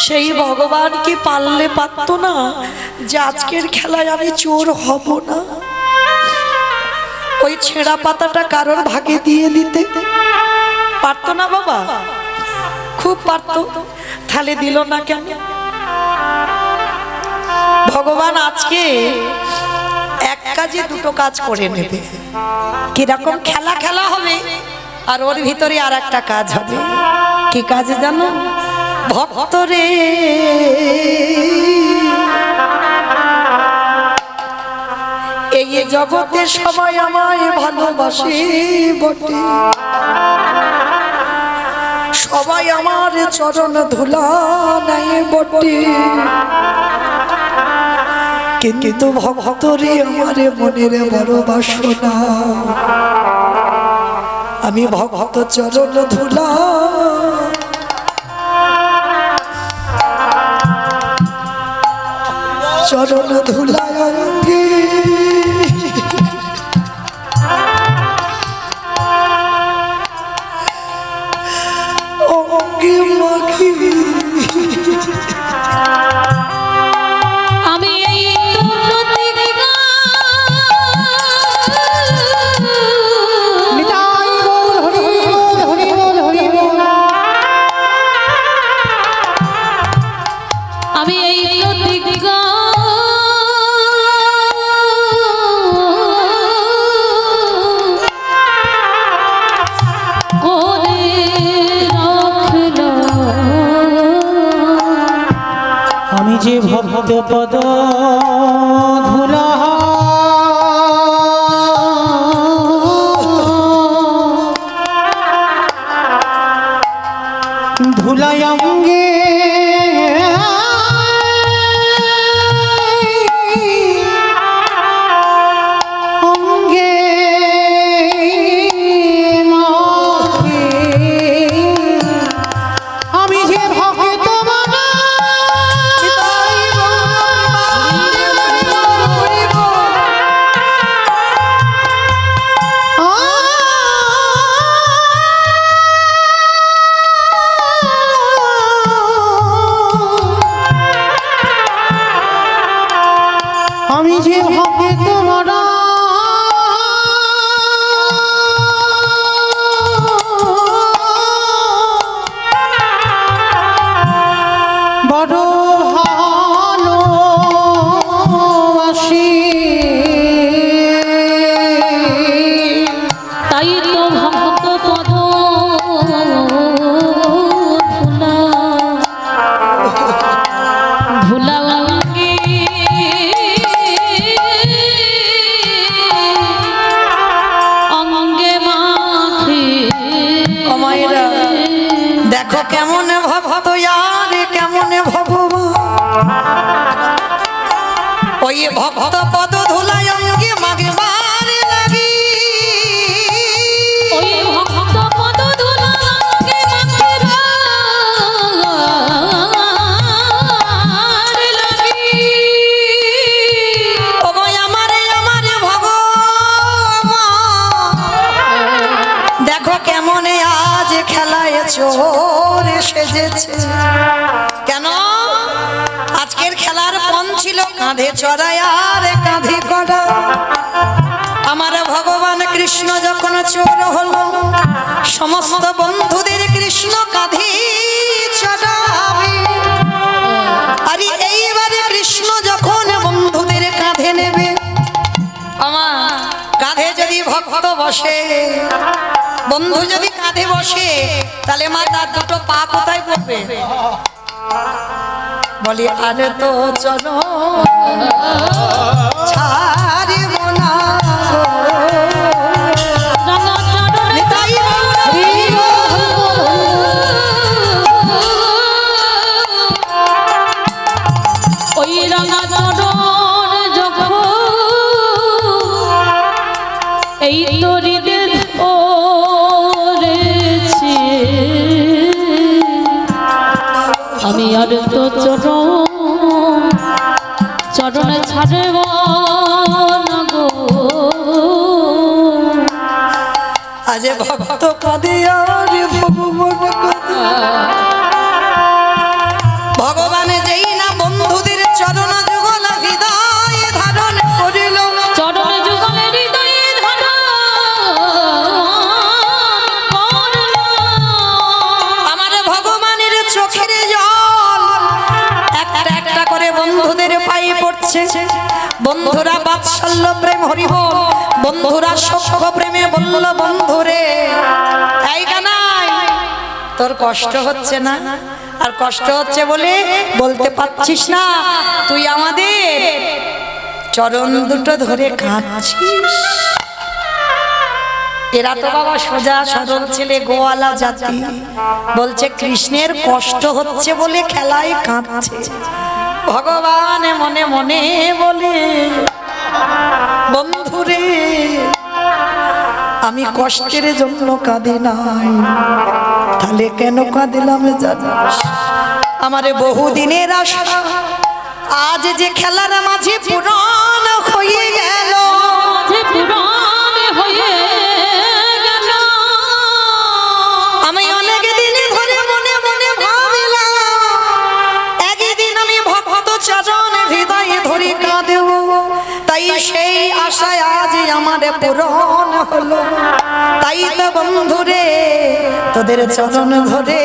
সেই ভগবান কি পারলে পারত না যে আজকের খেলায় আমি চোর হব না? ওই ছেঁড়া পাতাটা কারোর ভাগে দিয়ে দিতে পারতো না বাবা? খুব পারতো। তাহলে দিল না কেন? ভগবান আজকে এক কাজে দুটো কাজ করে নেবে। কিরকম? খেলা খেলা হবে, আর ওর ভিতরে আর একটা কাজ হবে। কি কাজ জানো? ভক্তরে এই জগতে সবাই আমায় ভালোবাসে বটে, সবাই আমার চরণ ধুলা নাই বটে, কিন্তু ভক্তরে আমার মনের বড় বাসনা, আমি ভক্ত চরণ ধুলা চরণ ধুলা অঙ্গে অঙ্গে মাখি।
আমি এই
নিতাই গৌর হরি বল, হরি বল, হরি বল।
আমি এই প্রতিজ্ঞা করে রাখলাম,
আমি যে ভক্ত পদ ধুলা ধুলাই অঙ্গে অঙ্গে মাখে, আমি যে ভক্ত মনা
দেখো কেমন ভক্ত আর কেমন ভগবান, ওই ভক্ত পদ ধুলায় অঙ্গে মাগবার লাগি,
ওই ভক্ত পদ ধুলা অঙ্গে মাগবার লাগি।
ওগো আমারে আমারে ভগবান, দেখো কেমন আজ খেলায় চোর সেজেছে। কেন আজকের খেলার পণ ছিল কাঁধে চড়াই আর কাঁধে কড়া। আমার ভগবান কৃষ্ণ যখন চোর হলো, সমস্ত বন্ধুদের কৃষ্ণ কাঁধে চড়াবে। আরে এইবারে কৃষ্ণ যখন বন্ধুদের কাঁধে নেবে, আমার কাঁধে যদি ভক্ত বসে, বন্ধু যদি কাঁধে বসে, তাহলে মা তার দুটো পা কোথায় পড়বে? বলি আরে তো চলো ছাড়িব না গো।
রাঙা চরণে
নিতাই গৌর
ওই রাঙা চরণ যখন এই তরিতে ধরেছে, আমি আর তো চরণে ছাড়ব না গো।
আজ ভক্ত কাঁদে আর ভগবান কাঁদে। ভগবান যেই না বন্ধুদের চরণ যুগল হৃদয় ধারণ করিল,
চরণ যুগলে হৃদয়ে ধারণ করল।
আমার ভগবানের চোখের জল একটা একটা করে বন্ধুদের পায়ে পড়ছে। বন্ধুরা বাৎসল্য প্রেম হরিবল, বন্ধুরা সখ্য প্রেমে বলল বন্ধুরে এই কানাই তোর কষ্ট হচ্ছে না? আর কষ্ট হচ্ছে বলে বলতে পারছিস না, তুই আমাদের চরণ দুটো ধরে কাঁদছিস। এরা তো বাবা সোজা সরল ছেলে, গোয়ালা জাতি, বলছে কৃষ্ণের কষ্ট হচ্ছে বলে খেলায় কাঁদছে। ভগবান মনে মনে বলে বন্ধুরে আমি কষ্টের জন্য কাঁদি নাই, তাহলে কেন কাঁদিলাম জানিস? আমারে বহুদিনের আশা আজ যে খেলার মাঝে পূরণ হয়ে গেল।
মাঝে পুরাণ হয়ে গেল।
আমি অনেক দিন ধরে মনে মনে ভাবিলাম একদিন আমি ভক্ত চরণ হৃদয়ে ধরে কাঁদেব, তাই সেই আশায় আজ আমার পূরণ হলো। তাই তো বন্ধুরে তোদের চরণ ধরে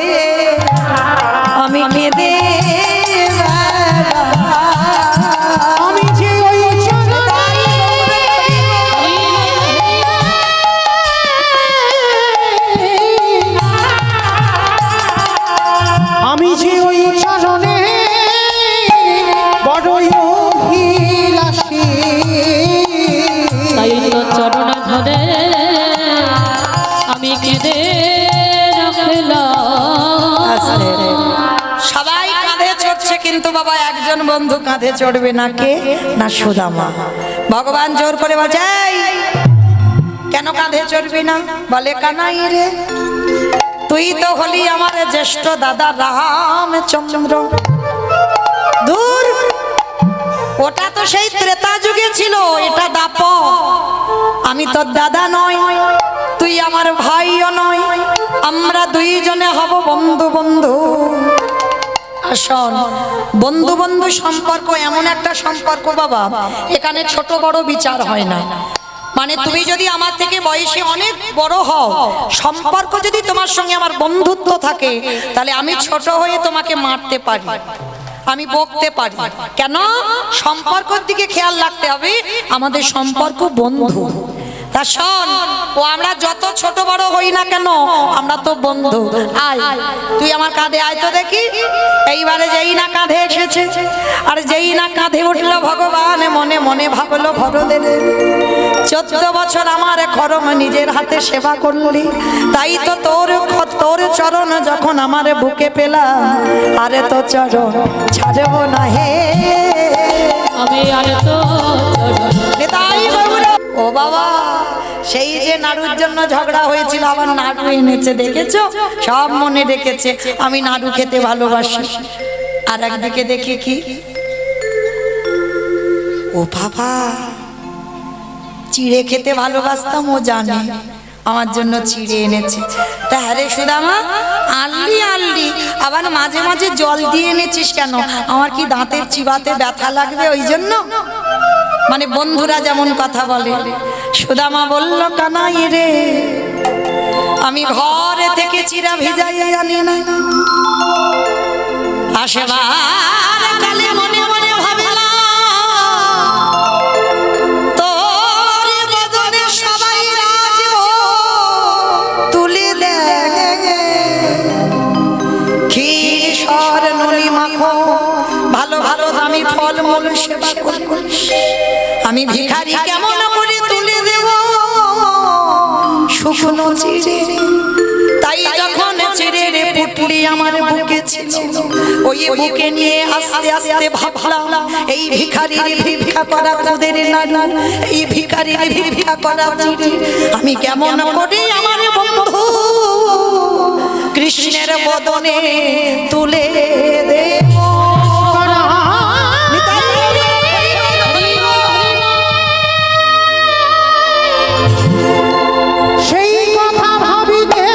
আমি কেঁদে
আমি যে ওই আমি যে ওই চরণে বড়ই অভিলাষী,
তাই তো চরণ ধরে আমি কেঁদে রাখলাম।
সবাই কাঁধে চড়ছে, কিন্তু বাবা একজন বন্ধু কাঁধে চড়বে না। কে না? সুদামা। ভগবান জোর করে বলছে এই, কেন কাঁধে চড়বি না? বলে কানাই রে, তুই তো হলি আমার জ্যেষ্ঠ দাদা রামচন্দ্র। দূর, ওটা তো সেই ত্রেতা যুগে ছিল, এটা দাপর। আমি তোর দাদা নয়, তুই আমার ভাইও নয়, আমরা দুইজনে হব বন্ধু বন্ধু। শোন, বন্ধু বন্ধু সম্পর্ক এমন একটা সম্পর্ক বাবা, এখানে ছোট বড় বিচার হয় না। মানে তুমি যদি আমার থেকে বয়সে অনেক বড় হও, সম্পর্ক যদি তোমার সঙ্গে আমার বন্ধুত্ব থাকে, তাহলে আমি ছোট হয়ে তোমাকে মারতে পারি, আমি বকতে পারি। কেন? সম্পর্কের দিকে খেয়াল রাখতে হবে, আমাদের সম্পর্ক বন্ধু। তা শোন, ও আমরা যত ছোট বড় হই না কেন আমরা তো বন্ধু। আয় তুই আমার কাঁধে আয় তো দেখি। এইবারে যেই না কাঁধে এসেছে আর যেই না কাঁধে উঠলো, ভগবান মনে মনে ভাবলো ভরদের 14 বছর আমার খরম নিজের হাতে সেবা করলি, তাই তো তোর চরণ যখন আমার বুকে পেলাম, আরে তো চরণ ছাড়ব না হে।
আমি আর তো
নিতাই গৌর। ও বাবা, সেই যে নাড়ুর জন্য ঝগড়া হয়েছিল, আবার নাড়ু এনেছে, দেখেছো? সব মনে রেখেছে, আমি নাড়ু খেতে ভালোবাসি। আর একদিকে দেখি কি, ও বাবা, চিড়ে খেতে ভালোবাসতাম, ও জানে আমার জন্য চিড়ে এনেছে। তা হ্যাঁ সুদামা, আনলি আবার মাঝে মাঝে জল দিয়ে এনেছিস কেন? আমার কি দাঁতের চিবাতে ব্যথা লাগবে ওই জন্য? মানে বন্ধুরা যেমন কথা বলে। সুদামা বলল, কানাই রে, আমি ঘরে থেকে চিড়া ভিজাইয়া আনি না, আসেবার কালে মনে মনে ভাবলাম তোর বদনে সবাই রাজব তুলে দে, ক্ষীর সর নলি মাখো, ভালো ভালো দামি ফল মূল সেবা করিস, আমি ভিখারি কেমন করে তুলে দেব শুকনো চিড়ে। তাই যখন চিড়ের পুটলি আমার বুকে ছিল, ওই বুকে নিয়ে আস্তে আস্তে ভাবলাম, এই ভিখারির ভিক্ষা করা খুদের নাড়ু, এই ভিখারির ভিক্ষা করা চিড়ে আমি কেমন করে আমার বন্ধু কৃষ্ণের বদনে তুলে দেব।
সেই কথা ভাবিতে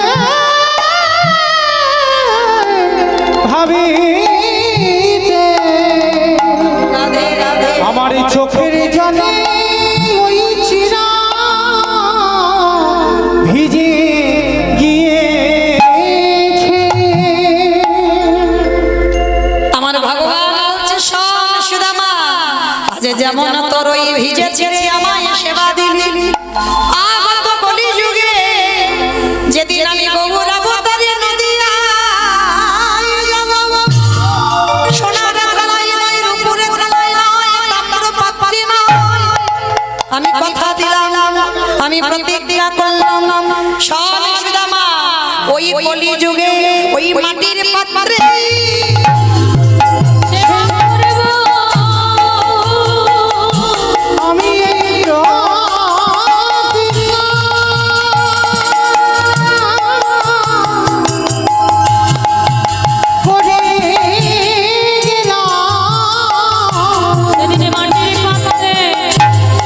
আমার চোখের জলে ওই চিরা ভিজে গিয়েছে।
আমার ভগবান বলছে, শোন সুদামা, আজ যেমন তোর ওই ভিজে ছেড়ে আমায় সেবা দিলি, আগত কলিযুগে যেদিন আমি গৌর অবতারে নদিয়ায় যাব, সোনার থালায় নয়, রূপোর থালায় নয়, তাম্র পাত্রে নয়, আমি কথা দিলাম, আমি প্রতিজ্ঞা করলাম, শোন সুদামা, ওই কলিযুগে ওই মাটির পাত্রে
আমি এই করে গেলাম,
সেদিনে মাটির পাত্রে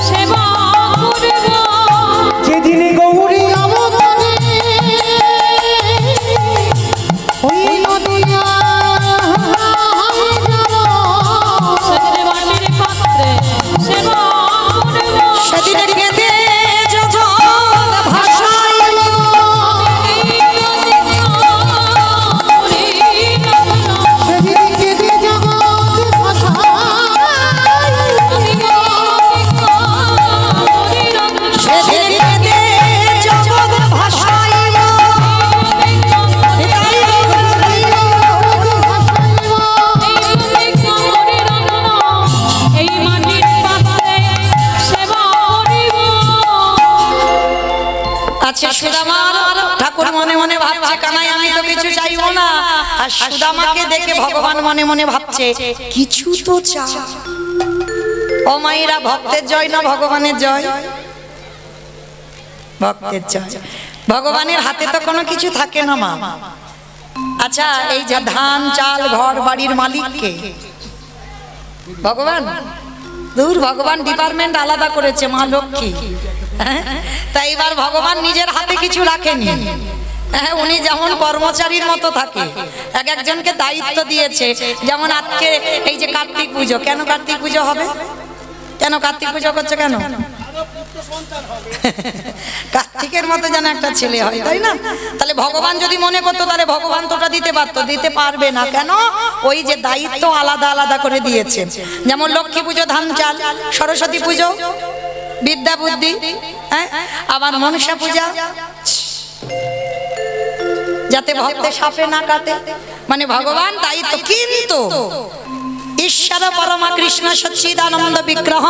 সেবা করব,
যেদিন গৌরী অবতারে ওই নদিয়া
সেদিনে মাটির পাত্রে সেবা করব,
সেদিনে কেঁদে যখন ভাষায়
সেদিন কেঁদে জগৎ ভাষায়,
সেদিন কেঁদে জগৎ ভাষাইল,
এই মাটির পাত্রে সেবা করিব।
আচ্ছা সুদামার ঠাকুর মনে মনে ভাবছে, কানাই আমি তো কিছু চাইবো না, আর সুদামাকে দেখে ভগবান মনে মনে ভাবছে কিছু তো চা। ও মায়েরা, ভক্তের জয় না ভগবানের জয়? ভক্তের জয়। ভগবানের হাতে তো কোনো কিছু থাকে না মা। আচ্ছা, এই যে ধান চাল ঘর বাড়ির মালিক কে? ভগবান? দূর, ভগবান ডিপার্টমেন্ট আলাদা করেছে, মা লক্ষ্মী। হ্যাঁ? তাই এবার ভগবান নিজের হাতে কিছু রাখেনি। হ্যাঁ, উনি যেমন কর্মচারীর মতো থাকে, এক একজনকে দায়িত্ব দিয়েছে। যেমন আজকে এই যে কার্তিক পুজো, কেন কার্তিক পুজো হবে? কেন কার্তিক পুজো করছে কেন? কার্তিকের মতো যেন একটা ছেলে হয়, তাই না? তাহলে ভগবান যদি মনে করতো, তাহলে ভগবান তোটা দিতে পারতো, দিতে পারবে না। কেন? ওই যে দায়িত্ব আলাদা আলাদা করে দিয়েছে। যেমন লক্ষ্মী পুজো ধান চাল, সরস্বতী পুজো বিদ্যা বুদ্ধি, হ্যাঁ, আবার মনসা পূজা, যাতে ভক্তে সাপে না কাটে, মানে ভগবান তাই তো। কিন্তু ঈশ্বর পরমা কৃষ্ণ সচ্চিদানন্দ বিগ্রহ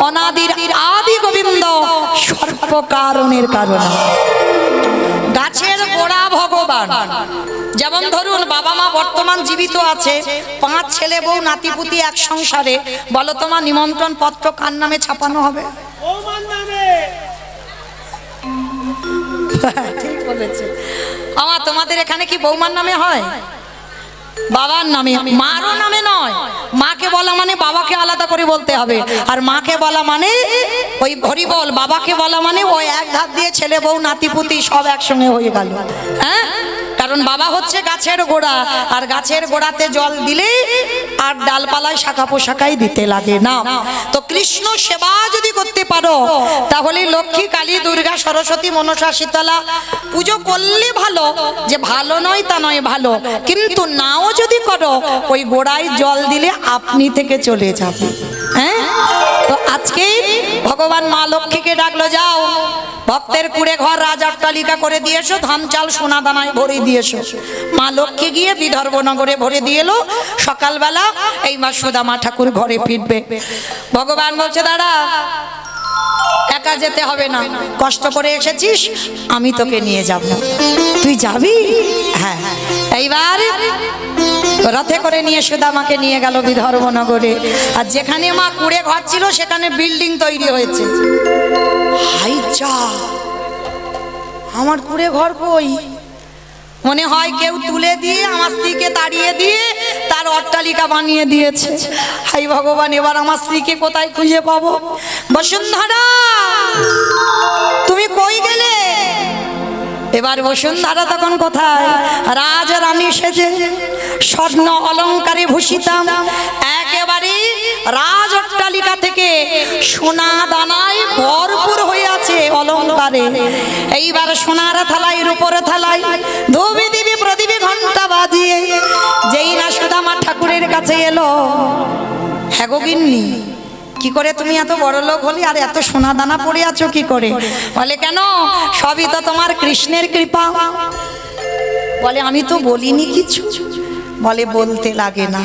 অনাদির আদি গোবিন্দ সর্ব কারণের কারণ। গাছের গোড়া ভগবান। যেমন ধরুন বাবা মা বর্তমান জীবিত আছে, 5 ছেলে বউ নাতিপুতি এক সংসারে, বলো তোমার নিমন্ত্রণ পত্র কার নামে ছাপানো হবে? ঠিক বলেছে আমার। তোমাদের এখানে কি বৌমার নামে হয়? বাবার নামে, মারও নামে নয়। মাকে বলা মানে বাবাকে আলাদা করে বলতে হবে, আর মাকে বলা মানে ওই হরিবল, বাবাকে বলা মানে ওই এক ধাপ দিয়ে ছেলে বউ নাতিপুতি সব একসঙ্গে হয়ে গেল। হ্যাঁ, কারণ বাবা হচ্ছে গাছের গোড়া, আর গাছের গোড়াতে জল দিলে আর ডালপালায় শাখা পোশাকাই দিতে লাগে না। তো কৃষ্ণ সেবা যদি করতে পারো তাহলে লক্ষ্মী, কালী, দুর্গা, সরস্বতী, মনসা, শীতলা পুজো করলে ভালো, যে ভালো নয় তা নয়, ভালো। কিন্তু নাও যদি করো, ওই গোড়ায় জল দিলে আপনি থেকে চলে যাবে। হ্যাঁ, তো আজকে ভগবান মা লক্ষ্মীকে ডাকলো, যাও ভক্তের কুড়ে ঘর রাজ অট্টালিকা করে দিয়েছো, ধান চাল সোনা দানায় ভরে দিয়েছো। মা লক্ষ্মী গিয়ে বিদর্ভ নগরে ভরে দিয়ে এলো। সকালবেলা এই মা সুদামা ঠাকুর ঘরে ফিরবে। ভগবান বলছে, দাঁড়া, একা যেতে হবে না, কষ্ট করে এসেছিস, আমি তোকে নিয়ে যাব। তুই যাবি? হ্যাঁ। এইবার রথে করে নিয়ে সুদামাকে নিয়ে গেল বিদর্ভ নগরে। আর যেখানে মা কুড়ে ঘর ছিল সেখানে বিল্ডিং তৈরি হয়েছে। হাই যা, আমার কুড়ে ঘর কই? মনে হয় কেউ তুলে দিয়ে আমার স্ত্রীকে তাড়িয়ে দিয়ে তার অট্টালিকা বানিয়ে দিয়েছে। হাই ভগবান, এবার আমার স্ত্রীকে কোথায় খুঁজে পাবো? বসুন্ধরা, তুমি কই গেলে? এবার বসুন্ধরা তখন কোথায়? রাজ রানী সেজে স্বর্ণ অলঙ্কারে ভূষিতা, একেবারে রাজ অট্টালিকা থেকে সোনা দানায় ভরপুর হয়ে আছে অলঙ্কারে। এইবার সোনার থালায়, রূপোর থালায় ধূপি দিবি প্রদীপে ঘন্টা বাজিয়ে যেই না সুদামা ঠাকুরের কাছে এলো, হ্যাঁ গো গিন্নি, কি করে তুমি এত বড় লোক হলি আর এত সোনা দানা পড়ে আছো কি করে? বলে, কেন? সবই তো তোমার কৃষ্ণের কৃপা। বলে, আমি তো বলিনি কিছু। বলে, বলতে লাগে না।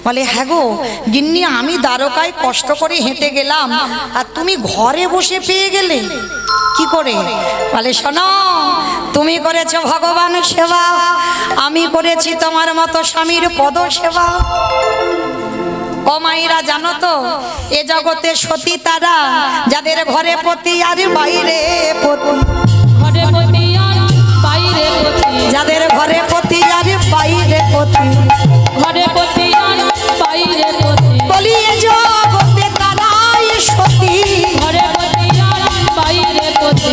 বলে, হ্যাঁ গো গিন্নি, আমি দ্বারকায় কষ্ট করে হেঁটে গেলাম আর তুমি ঘরে বসে পেয়ে গেলে, কি করে? বলে, শোনো, তুমি করেছো ভগবান সেবা, আমি করেছি তোমার মতো স্বামীর পদ সেবা। ও মায়েরা, জানো তো এ জগতে সতী তারা যাদের ঘরে পতি আর বাইরে পতি,
ঘরে পতি আর বাইরে পতি,
যাদের ঘরে পতি আর বাইরে পতি,
ঘরে পতি আর বাইরে পতি,
বলি এ জগতে তারাই সতী,
ঘরে পতি আর বাইরে পতি।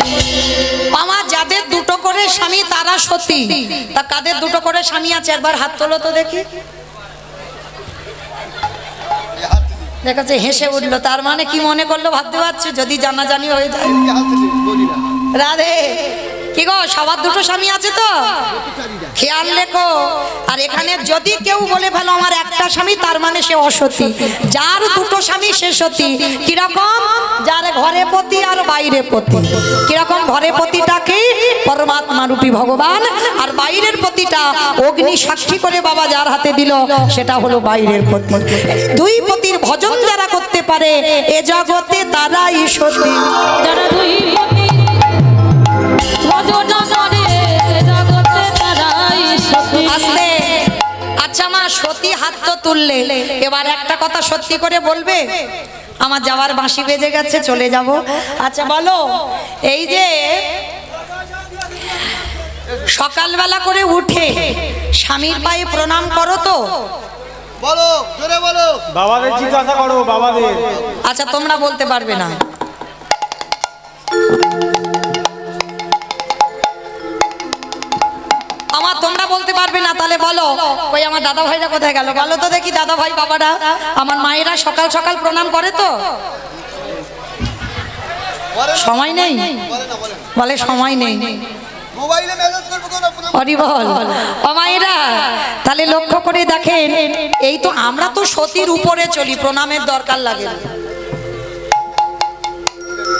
আমার যাদের দুটো করে স্বামী তারা সতী। তা কাদের দুটো করে স্বামী আছে একবার হাত তোলো তো দেখি। দেখাচ্ছে হেসে উঠলো, তার মানে কি মনে করলো ভাবতে পারছো? যদি জানাজানি হয়ে যায়। রাধে, কি গো, সবার দুটো স্বামী আছে তো? খেয়াল রেখো। আর এখানে যদি কেউ বলে ফেলো আমার একটা স্বামী, তার মানে সে অসতী। যার দুটো স্বামী সে সতী। কিরকম? যার ঘরে পতি আর বাইরে পতি। কিরকম? ঘরে পতিটাকে পরমাত্মা রূপী ভগবান, আর বাইরের পতিটা অগ্নি সাক্ষী করে বাবা যার হাতে দিল, সেটা হলো বাইরের পতি। দুই পতির ভজন যারা করতে পারে এ জগতে তারাই সতী।
যারা দুই পতি ভজন করে এ জগতে তারাই সতী।
আস্তে। আচ্ছা মা, সতী হাত তো তুললে, এবার একটা কথা সত্যি করে বলবে? আমার যাওয়ার বাঁশি বেজে গেছে, চলে যাব। আচ্ছা বলো, এই যে সকালবেলা করে উঠে স্বামীর পায়ে প্রণাম করো তো?
বলো, জোরে বলো।
বাবাদের জিজ্ঞাসা করো, বাবাদের।
আচ্ছা, তোমরা বলতে পারবে না। আমার তোমরা বলতে পারবে না, তাহলে বলো ওই আমার দাদা ভাইরা কোথায় গেল? বলো তো দেখি, দাদা ভাই বাবারা, আমার মায়েরা সকাল সকাল প্রণাম করে তো? সময় নেই, বলে সময় নেই।
মোবাইলে মেসেজ করব কোন আপনার?
হরি বল। ও মায়েরা, তাহলে লক্ষ্য করে দেখেন, এই তো আমরা তো সতীর উপরে চলি, প্রণামের দরকার লাগে না।
মা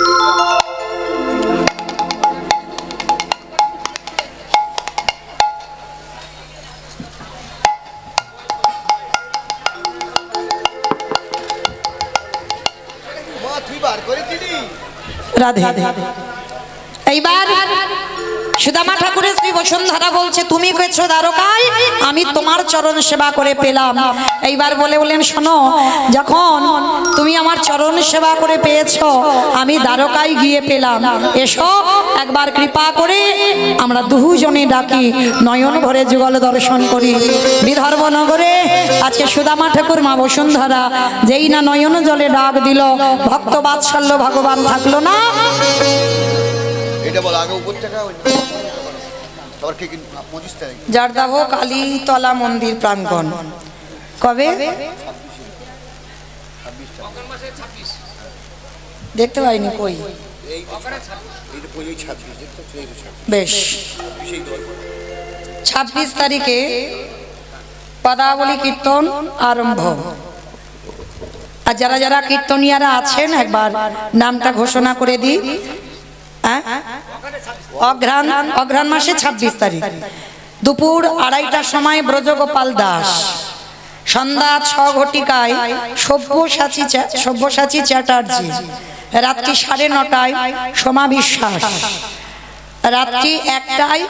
তুই বার করেছিলি?
রাধে এইবার সুদামা ঠাকুরের শ্রী বসুন্ধরা বলছে তুমি গেছো দ্বারকায়, আমি তোমার চরণ সেবা করে পেলাম। এইবার বলেন শোনো, যখন তুমি আমার চরণ সেবা করে পেয়েছো, আমি দ্বারকায় গিয়ে পেলাম, এসো একবার কৃপা করে আমরা দুজনে ডাকি, নয়ন ভরে যুগল দর্শন করি। বিদর্ভ নগরে আজকে সুদামা ঠাকুর মা বসুন্ধরা যেই না নয়ন জলে ডাক দিল, ভক্ত বাৎসল্য ভগবান থাকলো না।
এটা বল আগে উপর টাকা ওই তোর কি 25 তারিখ
জারদাহ কালীতলা মন্দির প্রাঙ্গণ কবে? দেখতে পাইনি কই। বেশ 26 তারিখে পদাবলী কীর্তন আরম্ভ। আর যারা যারা কীর্তনিয়ারা আছেন একবার নামটা ঘোষণা করে দিই। অঘ্রাণ মাসে 26 তারিখ দুপুর 2:30টার সময় ব্রজগোপাল দাস, সন্ধ্যা 6 ঘটিকায় সব্যসাচী চ্যাটার্জি, রাত্রি 9:30টায় সোমা বিশ্বাস, রাত্রি 1টায়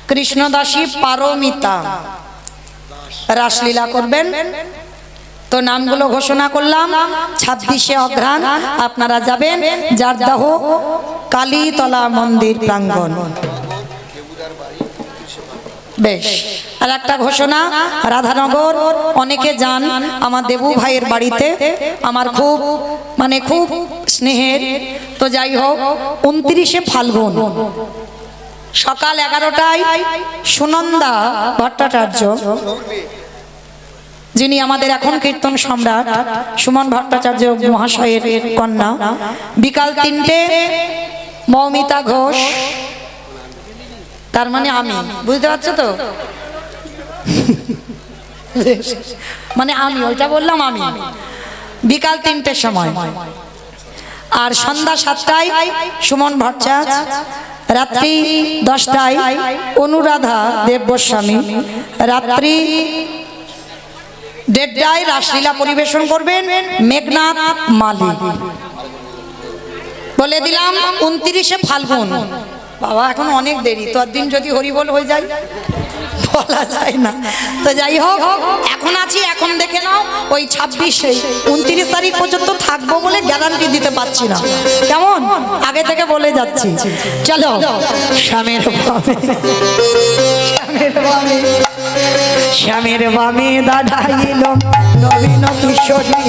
কৃষ্ণদাসী পারমিতা রাসলীলা করবেন। তো নামগুলো ঘোষণা করলাম। 26শে অঘ্রাণ আপনারা যাবেন জারদাহ কালীতলা মন্দির প্রাঙ্গণ। বেশ, আর একটা ঘোষণা, রাধানগর অনেকে যান আমার দেবু ভাইয়ের বাড়িতে, আমার খুব খুব স্নেহের। তো যাই হোক, 29শে ফাল্গুন সকাল 11টায় সুনন্দা ভট্টাচার্য, যিনি আমাদের এখন কীর্তন সম্রাট সুমন ভট্টাচার্য মহাশয়ের কন্যা, বিকাল 3টে মৌমিতা ঘোষ, তার মানে আমি, বুঝতে পারছো তো, আমি ওইটা বললাম আমি, বিকাল 3টের সময়। আর সন্ধ্যা 7টায় সুমন ভট্টাচার্য, রাত্রি 10টায় অনুরাধা দেব গোস্বামী, রাত্রি 1:30টায় রাসলীলা পরিবেশন করবেন মেঘনাথ মালি। বলে দিলাম 29শে ফাল্গুন। বাবা এখন অনেক দেরি, তোর দিন যদি হরিবোল হয়ে যায় বলা যায় না। তো যাই হোক, এখন আছি, এখন দেখে নাও। ওই 26 29 তারিখ পর্যন্ত থাকবো বলে গ্যারান্টি দিতে পারছি না, কেমন আগে থেকে বলে যাচ্ছি। চলো শ্যামের বামে দাঁড়াইল নবীন কিশোরী।